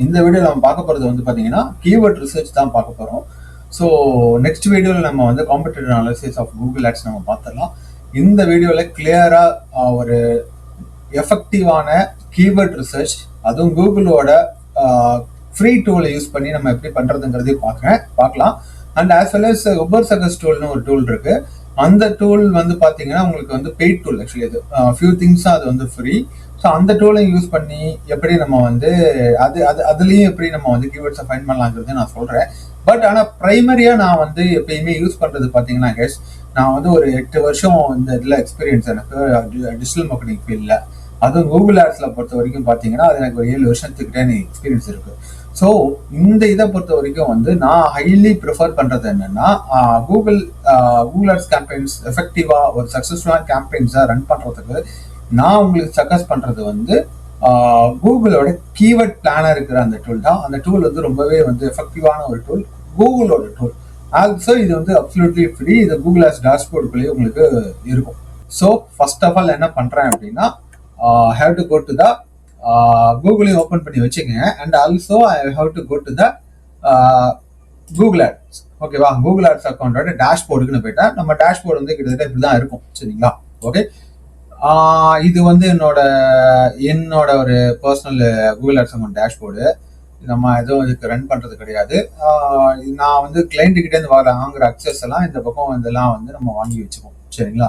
இந்த வீடியோவில் நம்ம பார்க்க போகிறது வந்து பார்த்தீங்கன்னா கீவேர்ட் ரிசர்ச் தான் பார்க்க போகிறோம். ஸோ நெக்ஸ்ட் வீடியோவில் நம்ம வந்து competitive analysis of Google ads நம்ம பார்த்துடலாம். இந்த வீடியோவில் கிளியராக ஒரு எஃபெக்டிவான கீவேர்ட் ரிசர்ச், அதுவும் கூகுளோட ஃப்ரீ டூலை யூஸ் பண்ணி நம்ம எப்படி பண்ணுறதுங்கிறதையும் பார்க்கலாம். அண்ட் ஆஸ் வெல் அஸ் உபர்சகஸ் டூல்னு ஒரு டூல் இருக்கு. அந்த டூல் வந்து பார்த்தீங்கன்னா உங்களுக்கு வந்து பெய்ட் டூல். ஆக்சுவலி அது ஃபியூ திங்ஸ் அது வந்து ஃப்ரீ. ஸோ அந்த டூலை யூஸ் பண்ணி எப்படி நம்ம வந்து அதுலேயும் எப்படி நம்ம வந்து கீவேர்ட்ஸை ஃபைண்ட் பண்ணலாங்கிறது நான் சொல்கிறேன். பட் ஆனால் ப்ரைமரியாக நான் வந்து எப்பயுமே யூஸ் பண்ணுறது பார்த்தீங்கன்னா கேஸ், நான் வந்து ஒரு 8 வருஷம் இந்த இதில் எக்ஸ்பீரியன்ஸ் எனக்கு டிஜிட்டல் மார்க்கெட்டிங் ஃபீல்டில், அதுவும் கூகுள் ஆட்ஸில் பொறுத்த வரைக்கும் பார்த்தீங்கன்னா அது எனக்கு ஒரு 7 வருஷத்துக்கிட்டே எக்ஸ்பீரியன்ஸ் இருக்குது. ஸோ இந்த இதை பொறுத்த வரைக்கும் வந்து நான் ஹைலி ப்ரிஃபர் பண்ணுறது என்னென்னா, கூகுள் ஆட்ஸ் கேம்பெயின்ஸ் எஃபெக்டிவாக ஒரு சக்ஸஸ்ஃபுல்லான கேம்பெயின்ஸாக ரன் பண்ணுறதுக்கு நான் உங்களுக்கு சஜஸ்ட் பண்ணுறது வந்து கூகுளோட கீவேர்ட் பிளானர் இருக்கிற அந்த டூல் தான். அந்த டூல் வந்து ரொம்பவே வந்து எஃபெக்டிவான ஒரு டூல், கூகுளோட டூல். ஆல்சோ இது வந்து அப்சல்யூட்லி ஃப்ரீ. இது கூகுள் ஆட்ஸ் டாஷ்போர்டுக்குள்ளேயே உங்களுக்கு இருக்கும். ஸோ ஃபர்ஸ்ட் ஆஃப் ஆல் என்ன பண்ணுறேன் அப்படின்னா, have to go to the கூகுளையும் ஓப்பன் பண்ணி வச்சுக்கோங்க. And also I have to go to the Google ads. ஓகேவா? கூகுள் ஆட்ஸ் அக்கௌண்டோட டேஷ்போர்டுக்குன்னு போயிட்டேன். நம்ம டேஷ்போர்டு வந்து கிட்டத்தட்ட இப்படி தான் இருக்கும். சரிங்களா? ஓகே, இது வந்து என்னோட ஒரு personal Google ads account dashboard. நம்ம எதுவும் இதுக்கு ரன் பண்ணுறது கிடையாது. நான் வந்து கிளைண்ட்டுக்கிட்டேருந்து வாங்குற அக்சஸ் எல்லாம் இந்த பக்கம் இதெல்லாம் வந்து நம்ம வாங்கி வச்சுப்போம். சரிங்களா?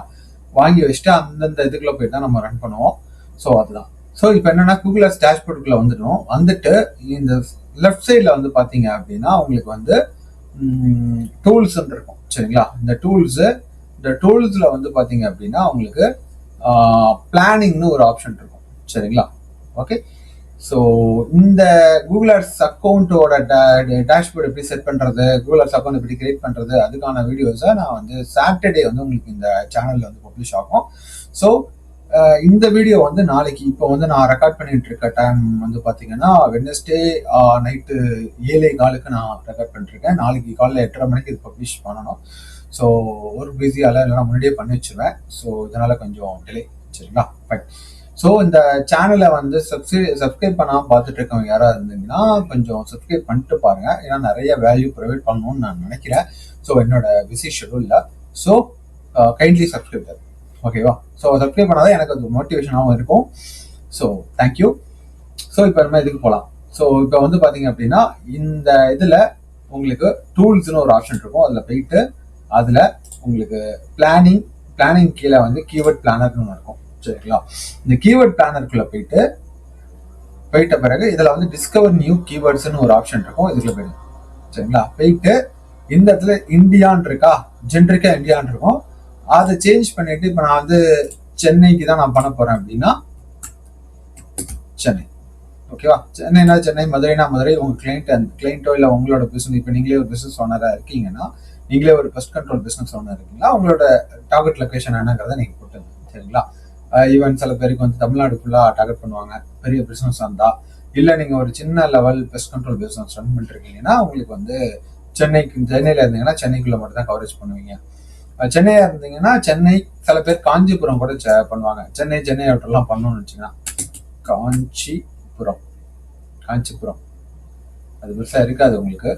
வாங்கி வச்சுட்டு அந்தந்த இதுக்குள்ள போயிட்டு தான் நம்ம ரன் பண்ணுவோம். ஸோ அதுதான். ஸோ இப்போ என்னன்னா, கூகுள் ஆட்ஸ் டேஷ்போர்டுக்குள்ள வந்துட்டு இந்த லெஃப்ட் சைடில் வந்து பார்த்தீங்க அப்படின்னா உங்களுக்கு வந்து டூல்ஸ் இருக்கும். சரிங்களா? இந்த டூல்ஸில் வந்து பார்த்தீங்க அப்படின்னா உங்களுக்கு பிளானிங்னு ஒரு ஆப்ஷன் இருக்கும். சரிங்களா? ஓகே, ஸோ இந்த கூகுள் ஆட்ஸ் அக்கௌண்ட்டோட டேஷ்போர்டு எப்படி செட் பண்ணுறது, கூகுள் ஆட்ஸ் அக்கௌண்ட் எப்படி கிரியேட் பண்ணுறது, அதுக்கான வீடியோஸை நான் வந்து சாட்டர்டே வந்து உங்களுக்கு இந்த சேனலில் வந்து பப்ளிஷ் ஆகும். ஸோ இந்த வீடியோ வந்து நாளைக்கு, இப்போ வந்து நான் ரெக்கார்ட் பண்ணிட்டு இருக்க டைம் வந்து பார்த்தீங்கன்னா வெட்னஸ்டே நைட்டு 7:15 நான் ரெக்கார்ட் பண்ணிருக்கேன். நாளைக்கு காலையில் 8:30 மணிக்கு இது பப்ளிஷ் பண்ணணும். ஸோ ஒரு பிஸியால் இல்லைனா முன்னாடியே பண்ணி வச்சுருவேன். ஸோ இதனால் கொஞ்சம் டிலே. சரிங்களா? ஃபைன். ஸோ இந்த சேனலை வந்து சப்ஸ்கிரைப் பண்ணாமல் பார்த்துட்டு இருக்கவங்க யாராவது இருந்தீங்கன்னா கொஞ்சம் சப்ஸ்கிரைப் பண்ணிட்டு பாருங்கள். ஏன்னா நிறைய வேல்யூ ப்ரொவைட் பண்ணணும்னு நான் நினைக்கிறேன். ஸோ என்னோட பிஸி ஷெடியூலில். So kindly subscribe. ஓகேவா? ஸோ சப்ஸ்கிரைப் பண்ணாதான் எனக்கு அது மோட்டிவேஷனாகவும் இருக்கும். So thank you. ஸோ இப்போ நம்ம இதுக்கு போகலாம். ஸோ இப்போ வந்து பார்த்தீங்க அப்படின்னா இந்த இதில் உங்களுக்கு டூல்ஸ்னு ஒரு ஆப்ஷன் இருக்கும். அதில் போயிட்டு அதில் உங்களுக்கு பிளானிங் கீழே வந்து கீவேர்ட் பிளானர்னு ஒன்று இருக்கும். சரிங்களா? இந்த கீவேர்ட் பிளானருக்குள்ளே போயிட்ட பிறகு இதில் வந்து டிஸ்கவர் நியூ கீவேர்ட்ஸ்னு ஒரு ஆப்ஷன் இருக்கும். இதுக்குள்ள போயிடும். சரிங்களா? போயிட்டு இந்த இடத்துல இந்தியான் இருக்கா, ஜென்ரிக்கா இந்தியான் இருக்கும். அதை சேஞ்ச் பண்ணிட்டு இப்போ நான் வந்து சென்னைக்கு தான் நான் பண்ண போறேன் அப்படின்னா சென்னை. ஓகேவா? சென்னைனா சென்னை, மதுரைனா மதுரை. உங்க கிளைண்ட்டோ இல்லை உங்களோட பிசினஸ், இப்போ நீங்களே ஒரு பிசினஸ் ஓனராக இருக்கீங்கன்னா, நீங்களே ஒரு பெஸ்ட் கண்ட்ரோல் பிசினஸ் ஓனர் இருக்கீங்களா, உங்களோட டார்கெட் லொகேஷன் என்னங்கிறத நீங்க போட்டுங்க. சரிங்களா? ஈவன் சில பேருக்கு வந்து தமிழ்நாடு ஃபுல்லா டார்கெட் பண்ணுவாங்க, பெரிய பிசினஸ் வந்தா. இல்லை நீங்க ஒரு சின்ன level pest control business run பண்ணிட்டு இருக்கீங்கன்னா உங்களுக்கு வந்து சென்னையில இருந்தீங்கன்னா சென்னைக்குள்ள மட்டும் தான் கவரேஜ் பண்ணுவீங்க. சென்னையா இருந்தீங்கன்னா சென்னை, சில பேர் காஞ்சிபுரம் கூட பண்ணுவாங்க. சென்னை அவுட்டர்லாம் பண்ணணும்னு வச்சுங்கன்னா காஞ்சிபுரம் அது பெருசா இருக்காது உங்களுக்கு.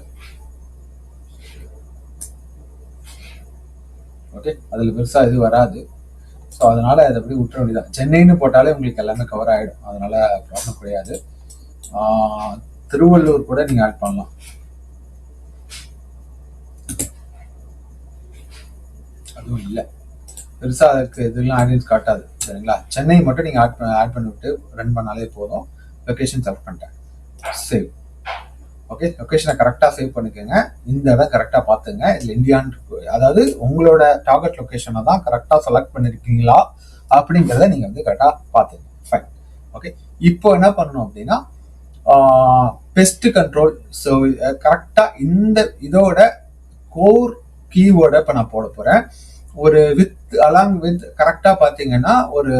ஓகே, அதுல பெருசா இது வராது. ஸோ அதனால அதை அப்படி விட்டுற வேண்டியதான். சென்னைன்னு போட்டாலே உங்களுக்கு எல்லாமே கவர் ஆகிடும். அதனால ப்ராப்ளம் கிடையாது. திருவள்ளூர் கூட நீங்க ஆட் பண்ணலாம். அதுவும் இல்லை, பெருசா அதுக்கு இதெல்லாம் ஆடியன்ஸ் காட்டாது. சரிங்களா? சென்னை மட்டும் நீங்க ஆட் பண்ணிவிட்டு ரன் பண்ணாலே போதும். லொகேஷன் செலக்ட் பண்ணிட்டேன், சேவ். ஓகே, லொகேஷனை கரெக்டாக சேவ் பண்ணிக்கோங்க. இந்த இடம் கரெக்டாக பார்த்துங்க. இதில் இந்தியான், அதாவது உங்களோட டார்கெட் லொகேஷனை தான் கரெக்டாக செலக்ட் பண்ணியிருக்கீங்களா அப்படிங்கிறத நீங்கள் வந்து கரெக்டாக பார்த்துங்க. ஃபைன். ஓகே, இப்போ என்ன பண்ணணும் அப்படின்னா பெஸ்ட் கண்ட்ரோல். ஸோ கரெக்டாக இந்த இதோட கோர் கீவேர்டை இப்போ நான் போட போகிறேன். ஒரு அலாங் வித் கரெக்டாக பார்த்தீங்கன்னா ஒரு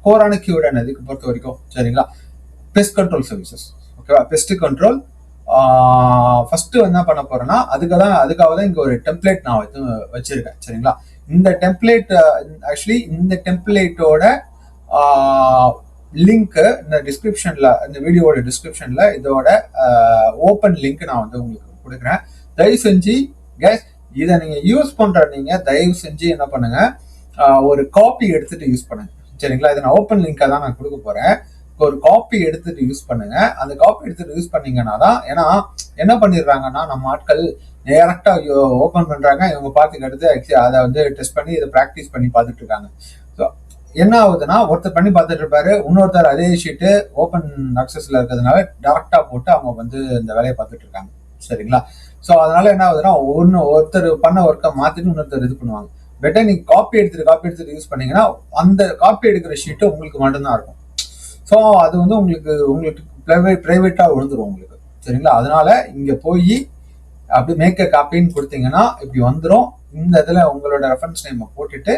கோரான கீவேர்டு இதுக்கு பொறுத்த வரைக்கும். சரிங்களா? Pest control services. ஓகேவா? பெஸ்ட் கண்ட்ரோல் ஃபர்ஸ்ட் என்ன பண்ண போறேன்னா அதுக்காக தான் இங்க ஒரு டெம்ப்ளேட் நான் வச்சிருக்கேன். சரிங்களா? இந்த டெம்ப்ளேட் ஆக்சுவலி இந்த டெம்ப்ளேட்டோட லிங்க் இந்த டிஸ்கிரிப்ஷன்ல, இந்த வீடியோட டிஸ்கிரிப்ஷன்ல இதோட ஓப்பன் லிங்க் நான் வந்து உங்களுக்கு கொடுக்குறேன். தயவு செஞ்சு கேஸ் இதை நீங்க யூஸ் பண்ற நீங்க தயவு செஞ்சு என்ன பண்ணுங்க, ஒரு காப்பி எடுத்துட்டு யூஸ் பண்ணுங்க. சரிங்களா? இதை நான் ஓப்பன் லிங்கை தான் நான் கொடுக்க போறேன். ஒரு காப்பி எடுத்துட்டு யூஸ் பண்ணுங்க. அந்த காப்பி எடுத்துட்டு யூஸ் பண்ணீங்கன்னா தான், ஏன்னா என்ன பண்ணிடுறாங்கன்னா நம்ம ஆட்கள் டைரக்டா ஓப்பன் பண்றாங்க, இவங்க பார்த்துக்கு அடுத்து அதை வந்து டெஸ்ட் பண்ணி இதை ப்ராக்டிஸ் பண்ணி பார்த்துட்டு இருக்காங்க. ஸோ என்ன ஆகுதுன்னா, ஒருத்தர் பண்ணி பார்த்துட்டு இருப்பாரு, இன்னொருத்தர் அதே ஷீட்டு ஓப்பன் அக்சஸ்ல இருக்கிறதுனால டைரக்டா போட்டு அவங்க வந்து இந்த வேலையை பார்த்துட்டு இருக்காங்க. சரிங்களா? ஸோ அதனால என்ன ஆகுதுன்னா, ஒருத்தர் பண்ண ஒர்க்கை மாத்திட்டு இன்னொருத்தர் இது பண்ணுவாங்க. பெட்டர் நீங்க காப்பி எடுத்துட்டு யூஸ் பண்ணீங்கன்னா அந்த காப்பி எடுக்கிற ஷீட்டு உங்களுக்கு மட்டும்தான் இருக்கும். ஸோ அது வந்து உங்களுக்கு பிரைவேட்டா விழுந்துரும் உங்களுக்கு. சரிங்களா? அதனால இங்க போய் அப்படி மேக் காப்பின்னு கொடுத்தீங்கன்னா இப்படி வந்துடும். இந்த இதுல உங்களோட ரெஃபரன்ஸ் நேம் போட்டுட்டு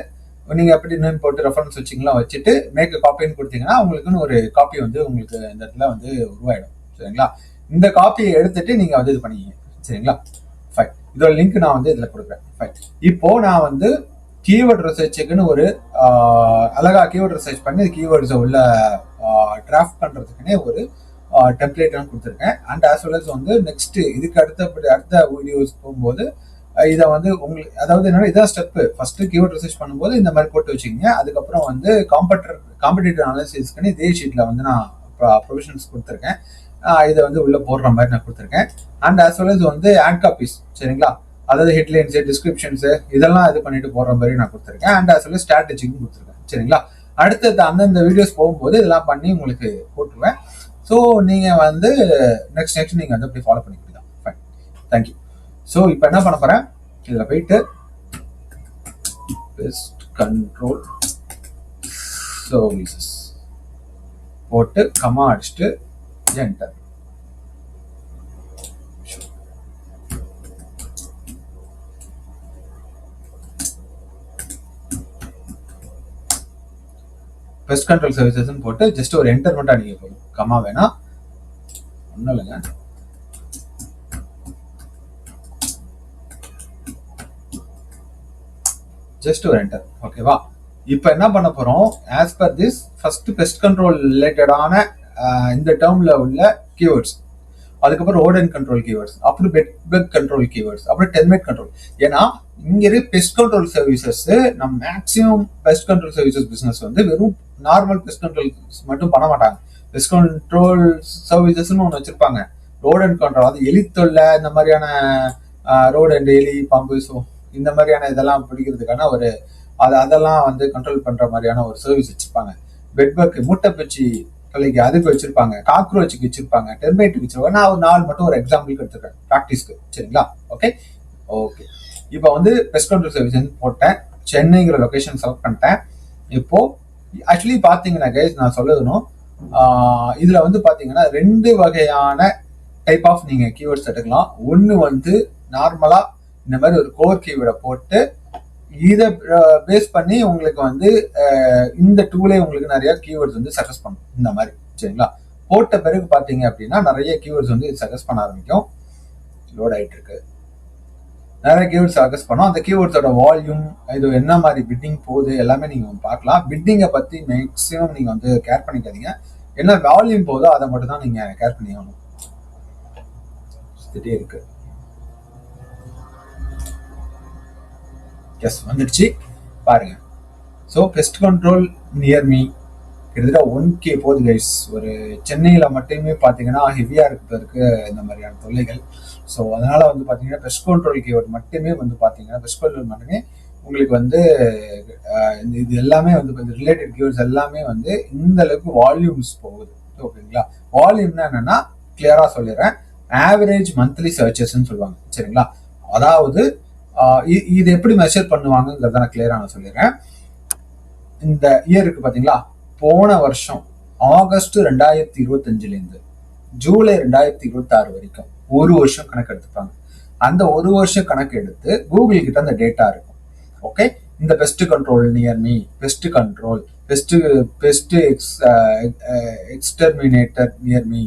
நீங்க எப்படி நேம் போட்டு ரெஃபரன்ஸ் வச்சுட்டு மேக் காப்பின்னு கொடுத்தீங்கன்னா உங்களுக்குன்னு ஒரு காப்பி வந்து உங்களுக்கு இந்த இடத்துல வந்து உருவாயிடும். சரிங்களா? இந்த காப்பியை எடுத்துட்டு நீங்க வந்து இது பண்ணிங்க. சரிங்களா? ஃபைன். இதோட லிங்க் நான் வந்து இதுல கொடுக்குறேன். ஃபைன். இப்போ நான் வந்து கீவேர்ட் ரிசர்ச்சுக்குன்னு ஒரு அழகா கீவேர்ட் ரிசர்ச் பண்ணி கீவேர்ட்ஸை உள்ள டிராஃப்ட் பண்றதுக்குன்னே ஒரு டெம்ப்ளேட் கொடுத்துருக்கேன். அண்ட் ஆஸ் வெல் அஸ் வந்து நெக்ஸ்ட் இதுக்கு அடுத்த வீடியோஸ் போகும்போது இதை வந்து உங்களுக்கு, அதாவது என்னன்னா இதான் ஸ்டெப். ஃபர்ஸ்ட் கீவேர்ட் ரிசர்ச் பண்ணும்போது இந்த மாதிரி போட்டு வச்சுக்கோங்க. அதுக்கப்புறம் வந்து காம்படிட்டிவ் அனாலிசிஸ்க்குன்னு இதே ஷீட்ல வந்து நான் ப்ரொவிஷன்ஸ் கொடுத்துருக்கேன். இதை வந்து உள்ள போடுற மாதிரி நான் கொடுத்துருக்கேன். அண்ட் ஆஸ் வெல் அஸ் வந்து ஆட் காப்பீஸ். சரிங்களா? அதாவது ஹெட்லைன்ஸ், டிஸ்கிரிப்ஷன்ஸ் இதெல்லாம் இது பண்ணிட்டு போடுற மாதிரி நான் கொடுத்துருக்கேன். அண்ட் ஆஸ் வெல் அஸ் ஸ்ட்ராட்டஜிக்கும் கொடுத்துருக்கேன். சரிங்களா? அடுத்தது அந்தந்த வீடியோஸ் போகும்போது இதெல்லாம் பண்ணி உங்களுக்கு போட்டுருவேன். ஸோ நீங்கள் வந்து நெக்ஸ்ட் நீங்கள் வந்து அப்படி ஃபாலோ பண்ணிக்கலாம். ஃபைன். தேங்க்யூ. ஸோ இப்போ என்ன பண்ண போகிறேன், இதில் போயிட்டு பெஸ்ட் கண்ட்ரோல் சர்வீசஸ் போட்டு கமா அடிச்சுட்டு என்டர். பெஸ்ட் கண்ட்ரோல் சர்வீசஸ் போட்டு ஜஸ்ட் ஒரு என்டர் மட்டும் அடிக்க போதும். கமா வேணாம், ஒன்றும் இல்லைங்க. ஜஸ்ட் ஒரு என்டர். ஓகேவா? இப்போ என்ன பண்ண போறோம், as per this first pest control ரிலேட்டடான இந்த டேர்ம்ல உள்ள கீவேர்ட்ஸ், அதுக்கப்புறம் ஓடன் கண்ட்ரோல் கீவேர்ட்ஸ், அப்புறம் பெட் கண்ட்ரோல் கீவேர்ட்ஸ், அப்புறம் டெர்மேட் கண்ட்ரோல். ஏன்னா இங்க இருக்க பெஸ்ட் கண்ட்ரோல் சர்வீசஸ், நம்ம maximum best control services business வந்து வெறும் நார்மல் பெஸ்ட் கண்ட்ரோல் மட்டும் பண்ண மாட்டாங்க. பெஸ்ட் கண்ட்ரோல் சர்வீசஸ்ன்னு ஒன்று வச்சிருப்பாங்க. ரோட் அண்ட் கண்ட்ரோல், அது எலி தொல்லை, இந்த மாதிரியான ரோடு அண்ட் எலி, பாம்பு, ஸோ இந்த மாதிரியான இதெல்லாம் பிடிக்கிறதுக்கான ஒரு அதெல்லாம் வந்து கண்ட்ரோல் பண்ற மாதிரியான ஒரு சர்வீஸ் வச்சிருப்பாங்க. பெட்பக், மூட்டைப்பூச்சி தொலைக்கு அதுக்கு வச்சிருப்பாங்க, காக்ரோச்சுக்கு வச்சிருப்பாங்க, டெர்மைட்டுக்கு வச்சிருப்பாங்க. நான் ஒரு 4 மட்டும் ஒரு எக்ஸாம்பிளுக்கு எடுத்துக்கிறேன் ப்ராக்டிஸ்க்கு. சரிங்களா? ஓகே. இப்போ வந்து பெஸ்ட் கண்ட்ரோல் சர்வீஸ் போட்டேன், சென்னைங்கிற லொகேஷன் செலக்ட் பண்ணிட்டேன். இப்போ ஆக்சுவலி பாத்தீங்கன்னா கைஸ், நான் சொல்லணும், இதுல வந்து பாத்தீங்கன்னா 2 வகையான டைப் ஆஃப் நீங்க கீவேர்ட்ஸ் எடுக்கலாம். ஒன்னு வந்து நார்மலா இந்த மாதிரி ஒரு கோர் கீவேர்டை போட்டு இதை பேஸ் பண்ணி உங்களுக்கு வந்து இந்த டூலே உங்களுக்கு நிறைய கீவேர்ட்ஸ் வந்து சஜஸ்ட் பண்ணும் இந்த மாதிரி. சரிங்களா? போட்ட பிறகு பாத்தீங்க அப்படின்னா நிறைய கீவேர்ட்ஸ் வந்து சஜஸ்ட் பண்ண ஆரம்பிக்கும். லோட் ஆயிட்டு இருக்கு. நிறைய கீவேர்ட்ஸ் சஜஸ்ட் பண்ணோம். அந்த கீவேர்ட்ஸோட வால்யூம், இது என்ன மாதிரி பிட்டிங் போகுது எல்லாமே நீங்க பார்க்கலாம். பிட்டிங்கை பத்தி மேக்ஸிமம் நீங்க வந்து கேர் பண்ணிக்காதீங்க. என்ன வால்யூம் போதோ அதை மட்டும் தான் நீங்க கேர் பண்ணிக்கணும். இருக்கு. எஸ், வந்துடுச்சு பாருங்க. So best control near me கிட்டத்தட்ட 1K போகுது கைஸ். ஒரு சென்னையில மட்டுமே பார்த்தீங்கன்னா ஹெவியா இருக்கிறதுக்கு இந்த மாதிரியான தொல்லைகள். ஸோ அதனால வந்து பார்த்தீங்கன்னா பெஸ்ட் கண்ட்ரோல் கீவேர்ட் மட்டுமே வந்து பார்த்தீங்கன்னா பெஸ்ட் கண்ட்ரோல் மட்டுமே உங்களுக்கு வந்து இது எல்லாமே வந்து ரிலேட்டட் கீவேர்ட்ஸ் எல்லாமே வந்து இந்த அளவுக்கு வால்யூம்ஸ் போகுது. ஓகேங்களா? வால்யூம்னா என்னன்னா கிளியரா சொல்லிடுறேன், ஆவரேஜ் மந்த்லி சர்ச்சஸ்ன்னு சொல்லுவாங்க. சரிங்களா? அதாவது இது எப்படி மெஷர் பண்ணுவாங்கிறத நான் கிளியரா நான் சொல்லிடுறேன். இந்த இயர் இருக்கு பாத்தீங்களா, போன வருஷம் ஆகஸ்ட் 2025 ஜூலை 2026 வரைக்கும் ஒரு வருஷம் கணக்கு எடுத்துப்பாங்க. அந்த ஒரு வருஷம் கணக்கு எடுத்து கூகுள் கிட்ட அந்த டேட்டா இருக்கும். ஓகே, இந்த pest control near me, pest control, pest exterminator near me,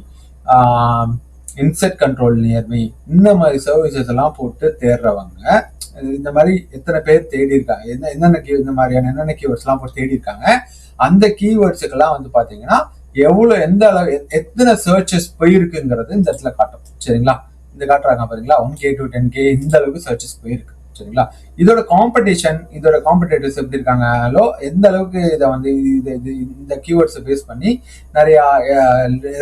insect control near me, இந்த மாதிரி சர்வீசஸ் எல்லாம் போட்டு தேடுறவங்க இந்த மாதிரி எத்தனை பேர் தேடி இருக்காங்க, இந்த மாதிரியான என்னென்ன கீவேர்ட்ஸ் எல்லாம் போட்டு தேடி இருக்காங்க, அந்த கீவேர்ட்ஸுக்கெல்லாம் வந்து பாத்தீங்கன்னா எவ்வளவு எந்த அளவு எத்தனை சர்ச்சஸ் போயிருக்குங்கிறது இந்த இடத்துல காட்டும். சரிங்களா, இந்த காட்டுறாங்க பாருங்களா, 1K to 10K இந்த அளவுக்கு சர்ச்சஸ் போயிருக்கு. சரிங்களா, இதோட காம்படிஷன், இதோட காம்படிட்டர்ஸ் எப்படி இருக்காங்களோ எந்த அளவுக்கு இதை வந்து இந்த கீவேர்ட்ஸை பேஸ் பண்ணி நிறைய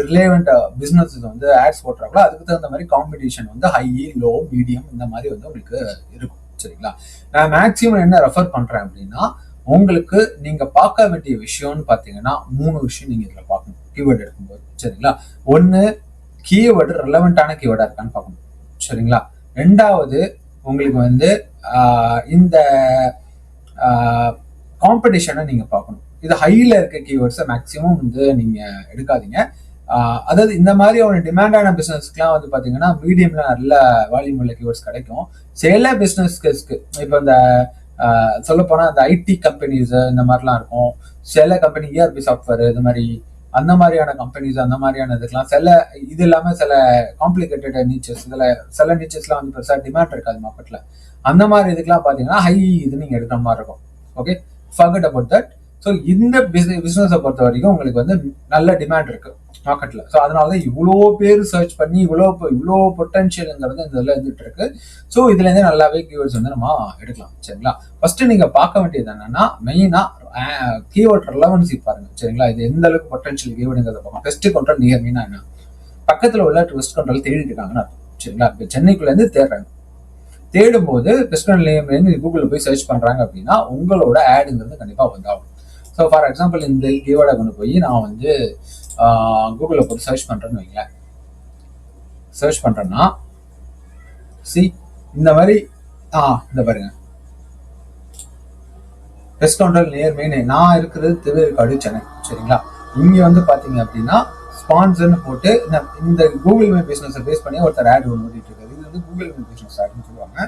ரிலேவெண்ட் பிசினஸ் வந்து ஆட்ஸ் போட்டுறாங்களோ அதுக்கு தகுந்த மாதிரி காம்படிஷன் வந்து ஹை, லோ, மீடியம் இந்த மாதிரி வந்து உங்களுக்கு இருக்கும். சரிங்களா, நான் மேக்சிமம் என்ன ரெஃபர் பண்றேன் அப்படின்னா, உங்களுக்கு நீங்க பார்க்க வேண்டிய விஷயம்னு பாத்தீங்கன்னா 3 விஷயம் நீங்க இதுல பார்க்கணும் கீவேர்டு எடுக்கும்போது. சரிங்களா, ஒன்னு கீவேர்டு ரெலவெண்டான கீவேர்டா இருக்கான்னு பார்க்கணும். சரிங்களா, ரெண்டாவது உங்களுக்கு வந்து இந்த காம்படிஷனை நீங்க பார்க்கணும். இது ஹைல இருக்க கீவேர்ட்ஸை மேக்சிமம் வந்து நீங்க எடுக்காதீங்க. அதாவது இந்த மாதிரி ஒரு டிமாண்டான பிசினஸ்க்குலாம் வந்து பாத்தீங்கன்னா மீடியம்ல நல்ல வால்யூம் உள்ள கீவேர்ட்ஸ் கிடைக்கும். சில பிசினஸ்க்கு இப்போ இந்த சொல்ல போனா இந்த ஐடி கம்பெனிஸ் இந்த மாதிரிலாம் இருக்கும். சில கம்பெனி ERP சாஃப்ட்வேர் இந்த மாதிரி அந்த மாதிரியான கம்பெனிஸ், அந்த மாதிரியான இதுக்கெல்லாம் இது இல்லாம சில காம்ப்ளிகேட்டட் நீச்சர்ஸ், இதுல சில நீச்சர்ஸ்லாம் வந்து பெருசா டிமாண்ட் இருக்காது மார்க்கெட்ல. அந்த மாதிரி இதுக்கெல்லாம் பாத்தீங்கன்னா ஹை இது நீங்க எடுக்கிற மாதிரி இருக்கும். Okay, forget about that. So இந்த பிசினஸை பொறுத்த வரைக்கும் உங்களுக்கு வந்து நல்ல டிமாண்ட் இருக்கு மார்க்கெட்ல. ஸோ அதனாலதான் இவ்வளோ பேர் சர்ச் பண்ணி இவ்வளோ பொட்டன்ஷியல்ங்கிறது இதுல இருந்துட்டு இருக்கு. ஸோ இதுல இருந்தே நல்லாவே கீவேர்ட்ஸ் வந்து நம்ம எடுக்கலாம். சரிங்களா, ஃபர்ஸ்ட் நீங்க பார்க்க வேண்டியது என்னன்னா, மெயினா கீவேர்ட் ரெலவன்சி பாருங்க. சரிங்களா, இது எந்த அளவுக்கு பொட்டன்ஷியல் கீவேர்டுங்கிறத பார்க்கணும். பெஸ்ட் கண்ட்ரோல் நியர் மீனா என்ன, பக்கத்துல உள்ள பெஸ்ட் கண்ட்ரோல் தேடிட்டு இருக்காங்கன்னு அர்த்தம். சரிங்களா, இப்போ சென்னைக்குள்ள இருந்து தேடுறாங்க, தேடும்போது பெஸ்ட் கண்ட்ரோல் நேம் கூகுள்ல போய் சர்ச் பண்றாங்க அப்படின்னா உங்களோட ஆடுங்கிறது கண்டிப்பா வந்தாகும். ஸோ ஃபார் எக்ஸாம்பிள் இந்த கீவேர்டை கொண்டு போய் நான் வந்து கூகுளில் போட்டு சர்ச் பண்றேன்னு வைங்களேன். சர்ச் பண்றேன்னா இந்த மாதிரி இந்த பாருங்க, பெஸ்ட் கண்ட்ரோல் நியர் மெயின். நான் இருக்கிறது திருவேற்காடு, சென்னை. சரிங்களா, இங்க வந்து பாத்தீங்க அப்படின்னா ஸ்பான்சர்னு போட்டு இந்த கூகுள் மே பிசினஸ் பேஸ் பண்ணி ஒருத்தர் ஆட் ஒன்று ஓடிட்டு இருக்காரு. இது வந்து கூகுள் மே பிசினஸ் ஆட்னு சொல்லுவாங்க,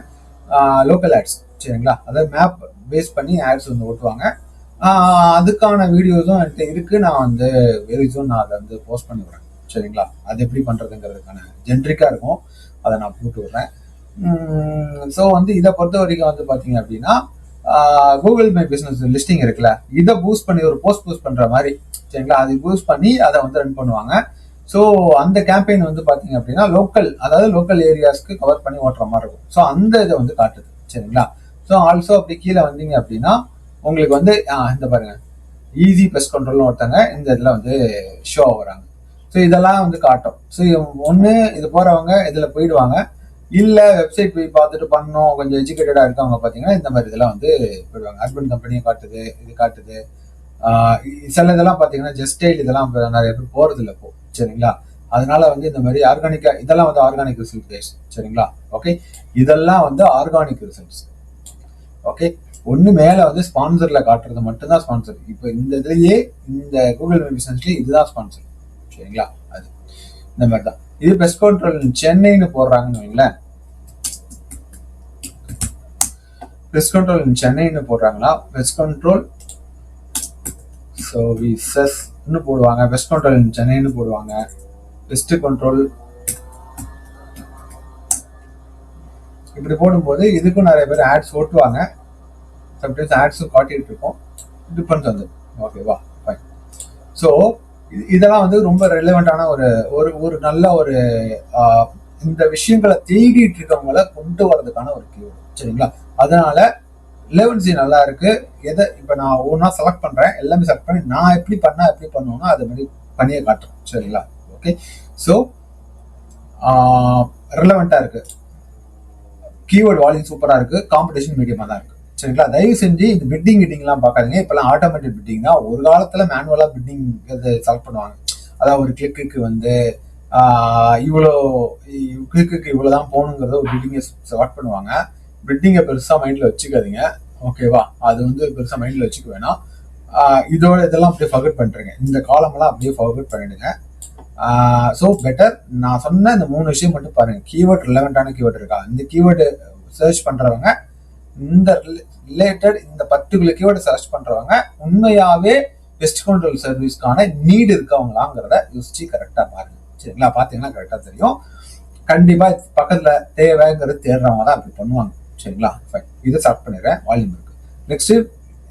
லோக்கல் ஆட்ஸ். சரிங்களா, அதாவது மேப் பேஸ் பண்ணி ஆட்ஸ் வந்து ஓட்டுவாங்க. அதுக்கான வீடியோஸும் என்கிட்ட இருக்கு. நான் வந்து நான் அதை வந்து போஸ்ட் பண்ணி விடுறேன். சரிங்களா, அது எப்படி பண்றதுங்கிறதுக்கான ஜென்ரிக்கா இருக்கும், அதை நான் போட்டு விடுறேன். ஸோ வந்து இதை பொறுத்த வரைக்கும் வந்து பாத்தீங்க அப்படின்னா கூகுள் மை பிசினஸ் லிஸ்டிங் இருக்குல்ல, இதை பூஸ்ட் பண்ணி ஒரு போஸ்ட் பூஸ்ட் பண்ற மாதிரி. சரிங்களா, அதை பூஸ்ட் பண்ணி அதை வந்து ரன் பண்ணுவாங்க. ஸோ அந்த கேம்பெயின் வந்து பாத்தீங்க அப்படின்னா லோக்கல் ஏரியாஸ்க்கு கவர் பண்ணி ஓட்டுற மாதிரி இருக்கும். ஸோ அந்த இதை வந்து காட்டுது. சரிங்களா, ஸோ ஆல்சோ அப்படி கீழே வந்தீங்க அப்படின்னா உங்களுக்கு வந்து இந்த பாருங்க, ஈஸி பெஸ்ட் கண்ட்ரோல்னு ஒருத்தங்க இந்த இதுல வந்து ஷோ ஆகுறாங்க. ஸோ இதெல்லாம் வந்து காட்டும். ஸோ ஒன்று இது போறவங்க இதுல போயிடுவாங்க, இல்ல வெப்சைட் போய் பார்த்துட்டு பண்ணோம் கொஞ்சம் எஜுகேட்டடா இருக்கவங்க பாத்தீங்கன்னா இந்த மாதிரி இதெல்லாம் வந்து போயிடுவாங்க. அர்பன் கம்பெனியும் காட்டுது, இது காட்டுது. சில இதெல்லாம் பாத்தீங்கன்னா ஜஸ்டைல் இதெல்லாம் நிறைய பேர் போறது இல்லை இப்போ. சரிங்களா, அதனால வந்து இந்த மாதிரி ஆர்கானிக்கா இதெல்லாம் வந்து ஆர்கானிக் ரிசல்ட் பேஸ். சரிங்களா, ஓகே, இதெல்லாம் வந்து ஆர்கானிக் ரிசல்ட்ஸ். ஓகே, ஒண்ணு மேல வந்து ஸ்பான்சர்ல காட்டுறது மட்டும்தான் ஸ்பான்சர். இப்போ இந்த இதுலயே இந்த கூகுள் மை பிசினஸ்லயே இதுதான் ஸ்பான்சர். சரிங்களா, அது இந்த மாதிரி தான். இது பெஸ்ட் கண்ட்ரோல் சென்னைன்னு போடுறாங்கன்னு வைங்களேன். பெஸ்ட் கண்ட்ரோல் சென்னைன்னு போடுறாங்களா, பெஸ்ட் கண்ட்ரோல் சர்வீசஸ்ன்னு போடுவாங்க, பெஸ்ட் கண்ட்ரோல் சென்னைன்னு போடுவாங்க, பெஸ்ட் கண்ட்ரோல் இப்படி போடும்போது இதுக்கும் நிறைய பேர் ஆட்ஸ் ஓட்டுவாங்க. சம்டைம்ஸ் ஆட்ஸும் காட்டிட்டு இருக்கோம், டிபெண்ட்ஸ் வந்து. ஓகேவா, ஃபைன். ஸோ இதெல்லாம் வந்து ரொம்ப ரெலவெண்டான ஒரு நல்ல ஒரு இந்த விஷயங்களை தேடிட்டு இருக்கவங்களை கொண்டு வர்றதுக்கான ஒரு கீவேர்டு. சரிங்களா, அதனால ரிலவன்சி நல்லா இருக்கு. எதை இப்போ நான் ஒவ்வொன்றா செலக்ட் பண்றேன், எல்லாமே செலக்ட் பண்ணி நான் எப்படி பண்ணுவேன்னா அது மாதிரி பண்ணியே காட்டுறேன். சரிங்களா, ஓகே. ஸோ ரிலவெண்டா இருக்கு, கீவேர்டு வால்யூம் சூப்பரா இருக்கு, காம்படிஷன் மீடியமா தான் இருக்கு. சரிங்களா, தயவு செஞ்சு இந்த பிட்டிங் எல்லாம் பார்க்காதீங்க. இப்பெல்லாம் ஆட்டோமேட்டிக் பிட்டிங் தான். ஒரு காலத்துல மேனுவலா பிட்டிங் செலக்ட் பண்ணுவாங்க. அதாவது ஒரு கிளிக்கு வந்து இவ்வளோ கிளிக்கு இவ்வளவுதான் போகணுங்கிறத ஒரு பிட்டிங்கை செலக்ட் பண்ணுவாங்க. பிட்டிங்கை பெருசா மைண்ட்ல வச்சுக்காதீங்க. ஓகேவா, அது வந்து பெருசா மைண்ட்ல வச்சுக்க வேணாம். இதெல்லாம் அப்படியே ஃபர்கெட் பண்றீங்க, இந்த காலம்லாம் அப்படியே ஃபர்கெட் பண்ணிடுங்க. ஸோ பெட்டர் நான் சொன்ன இந்த 3 விஷயம் மட்டும் பாருங்க. கீவேர்ட் ரிலவெண்டான கீவேர்ட் இருக்கா, இந்த கீவேர்டு சர்ச் பண்றவங்க, இந்த ரிலேட்டட் இந்த பர்டிகுலர் கீவேர்டு சர்ச் பண்றவங்க உண்மையாவே பெஸ்ட் கண்ட்ரோல் சர்வீஸ்க்கான நீடு இருக்கவங்களாங்கிறத யோசிச்சு கரெக்டா பாருங்க. சரிங்களா, பாத்தீங்கன்னா கரெக்டா தெரியும். கண்டிப்பா பக்கத்துல தேவைங்கிறது தேடுறவங்க தான் அப்படி பண்ணுவாங்க. சரிங்களா? ஃபைன். இதை செலக்ட் பண்ணிடுறேன். வால்யூம் இருக்கு. நெக்ஸ்ட்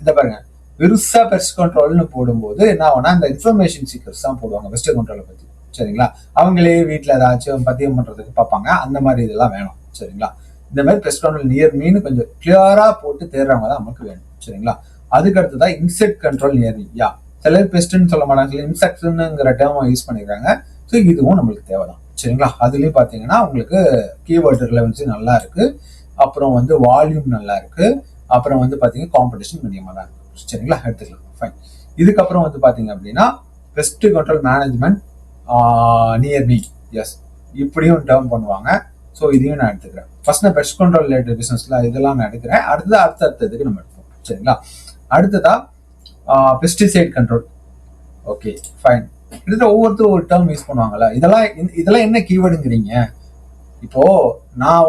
இதை பாருங்க, பெருசா பெஸ்ட் கண்ட்ரோல்னு போடும்போது என்ன ஆகும்னா இந்த இன்ஃபர்மேஷன் சீக்கர்ஸ் தான் போடுவாங்க பெஸ்ட் கண்ட்ரோலை பத்தி. சரிங்களா? அவங்களே வீட்டில் ஏதாச்சும் பதியம் பண்றதுக்கு பார்ப்பாங்க. அந்த மாதிரி இதெல்லாம் வேணும். சரிங்களா? இந்த மாதிரி பெஸ்ட் கண்ட்ரோல் நியர் மீன் கொஞ்சம் கிளியரா போட்டு தேடுறவங்க தான் நமக்கு வேணும். சரிங்களா? அதுக்கு அடுத்ததான் இன்செக்ட் கண்ட்ரோல் நியர் மீ. யா, சிலர் பெஸ்ட்னு சொல்ல மாட்டாங்க, சில இன்செக்ட்னுங்கிற டேர்மை யூஸ் பண்ணிருக்காங்க. ஸோ இதுவும் நம்மளுக்கு தேவைதான். சரிங்களா? அதுலயும் பாத்தீங்கன்னா உங்களுக்கு கீவேர்டு ரிலவன்சி நல்லா இருக்கு, அப்புறம் வந்து வால்யூம் நல்லா இருக்கு, அப்புறம் வந்து பாத்தீங்கன்னா காம்படிஷன் மீடியமா தான் இருக்கு. சரிங்களா? எடுத்துக்கலாம். ஃபைன். இதுக்கப்புறம் வந்து பாத்தீங்க அப்படின்னா pest control management near me. Yes, இப்படியும் டேர்ம் பண்ணுவாங்க. ஸோ இதையும் நான் எடுத்துக்கிறேன். ஃபர்ஸ்ட் நான் பெஸ்ட் கண்ட்ரோல் ரிலேட்டட் பிசினஸ்ல இதெல்லாம் நான் எடுக்கிறேன். அடுத்ததுக்கு நம்ம எடுப்போம். சரிங்களா? அடுத்ததா பெஸ்டிசைட் கண்ட்ரோல். Okay, fine. இதுல ஒவ்வொருத்தரும் ஒரு டேர்ம் யூஸ் பண்ணுவாங்கல்ல. இதெல்லாம் என்ன கீவேர்டுங்கிறீங்க? இப்போ நான்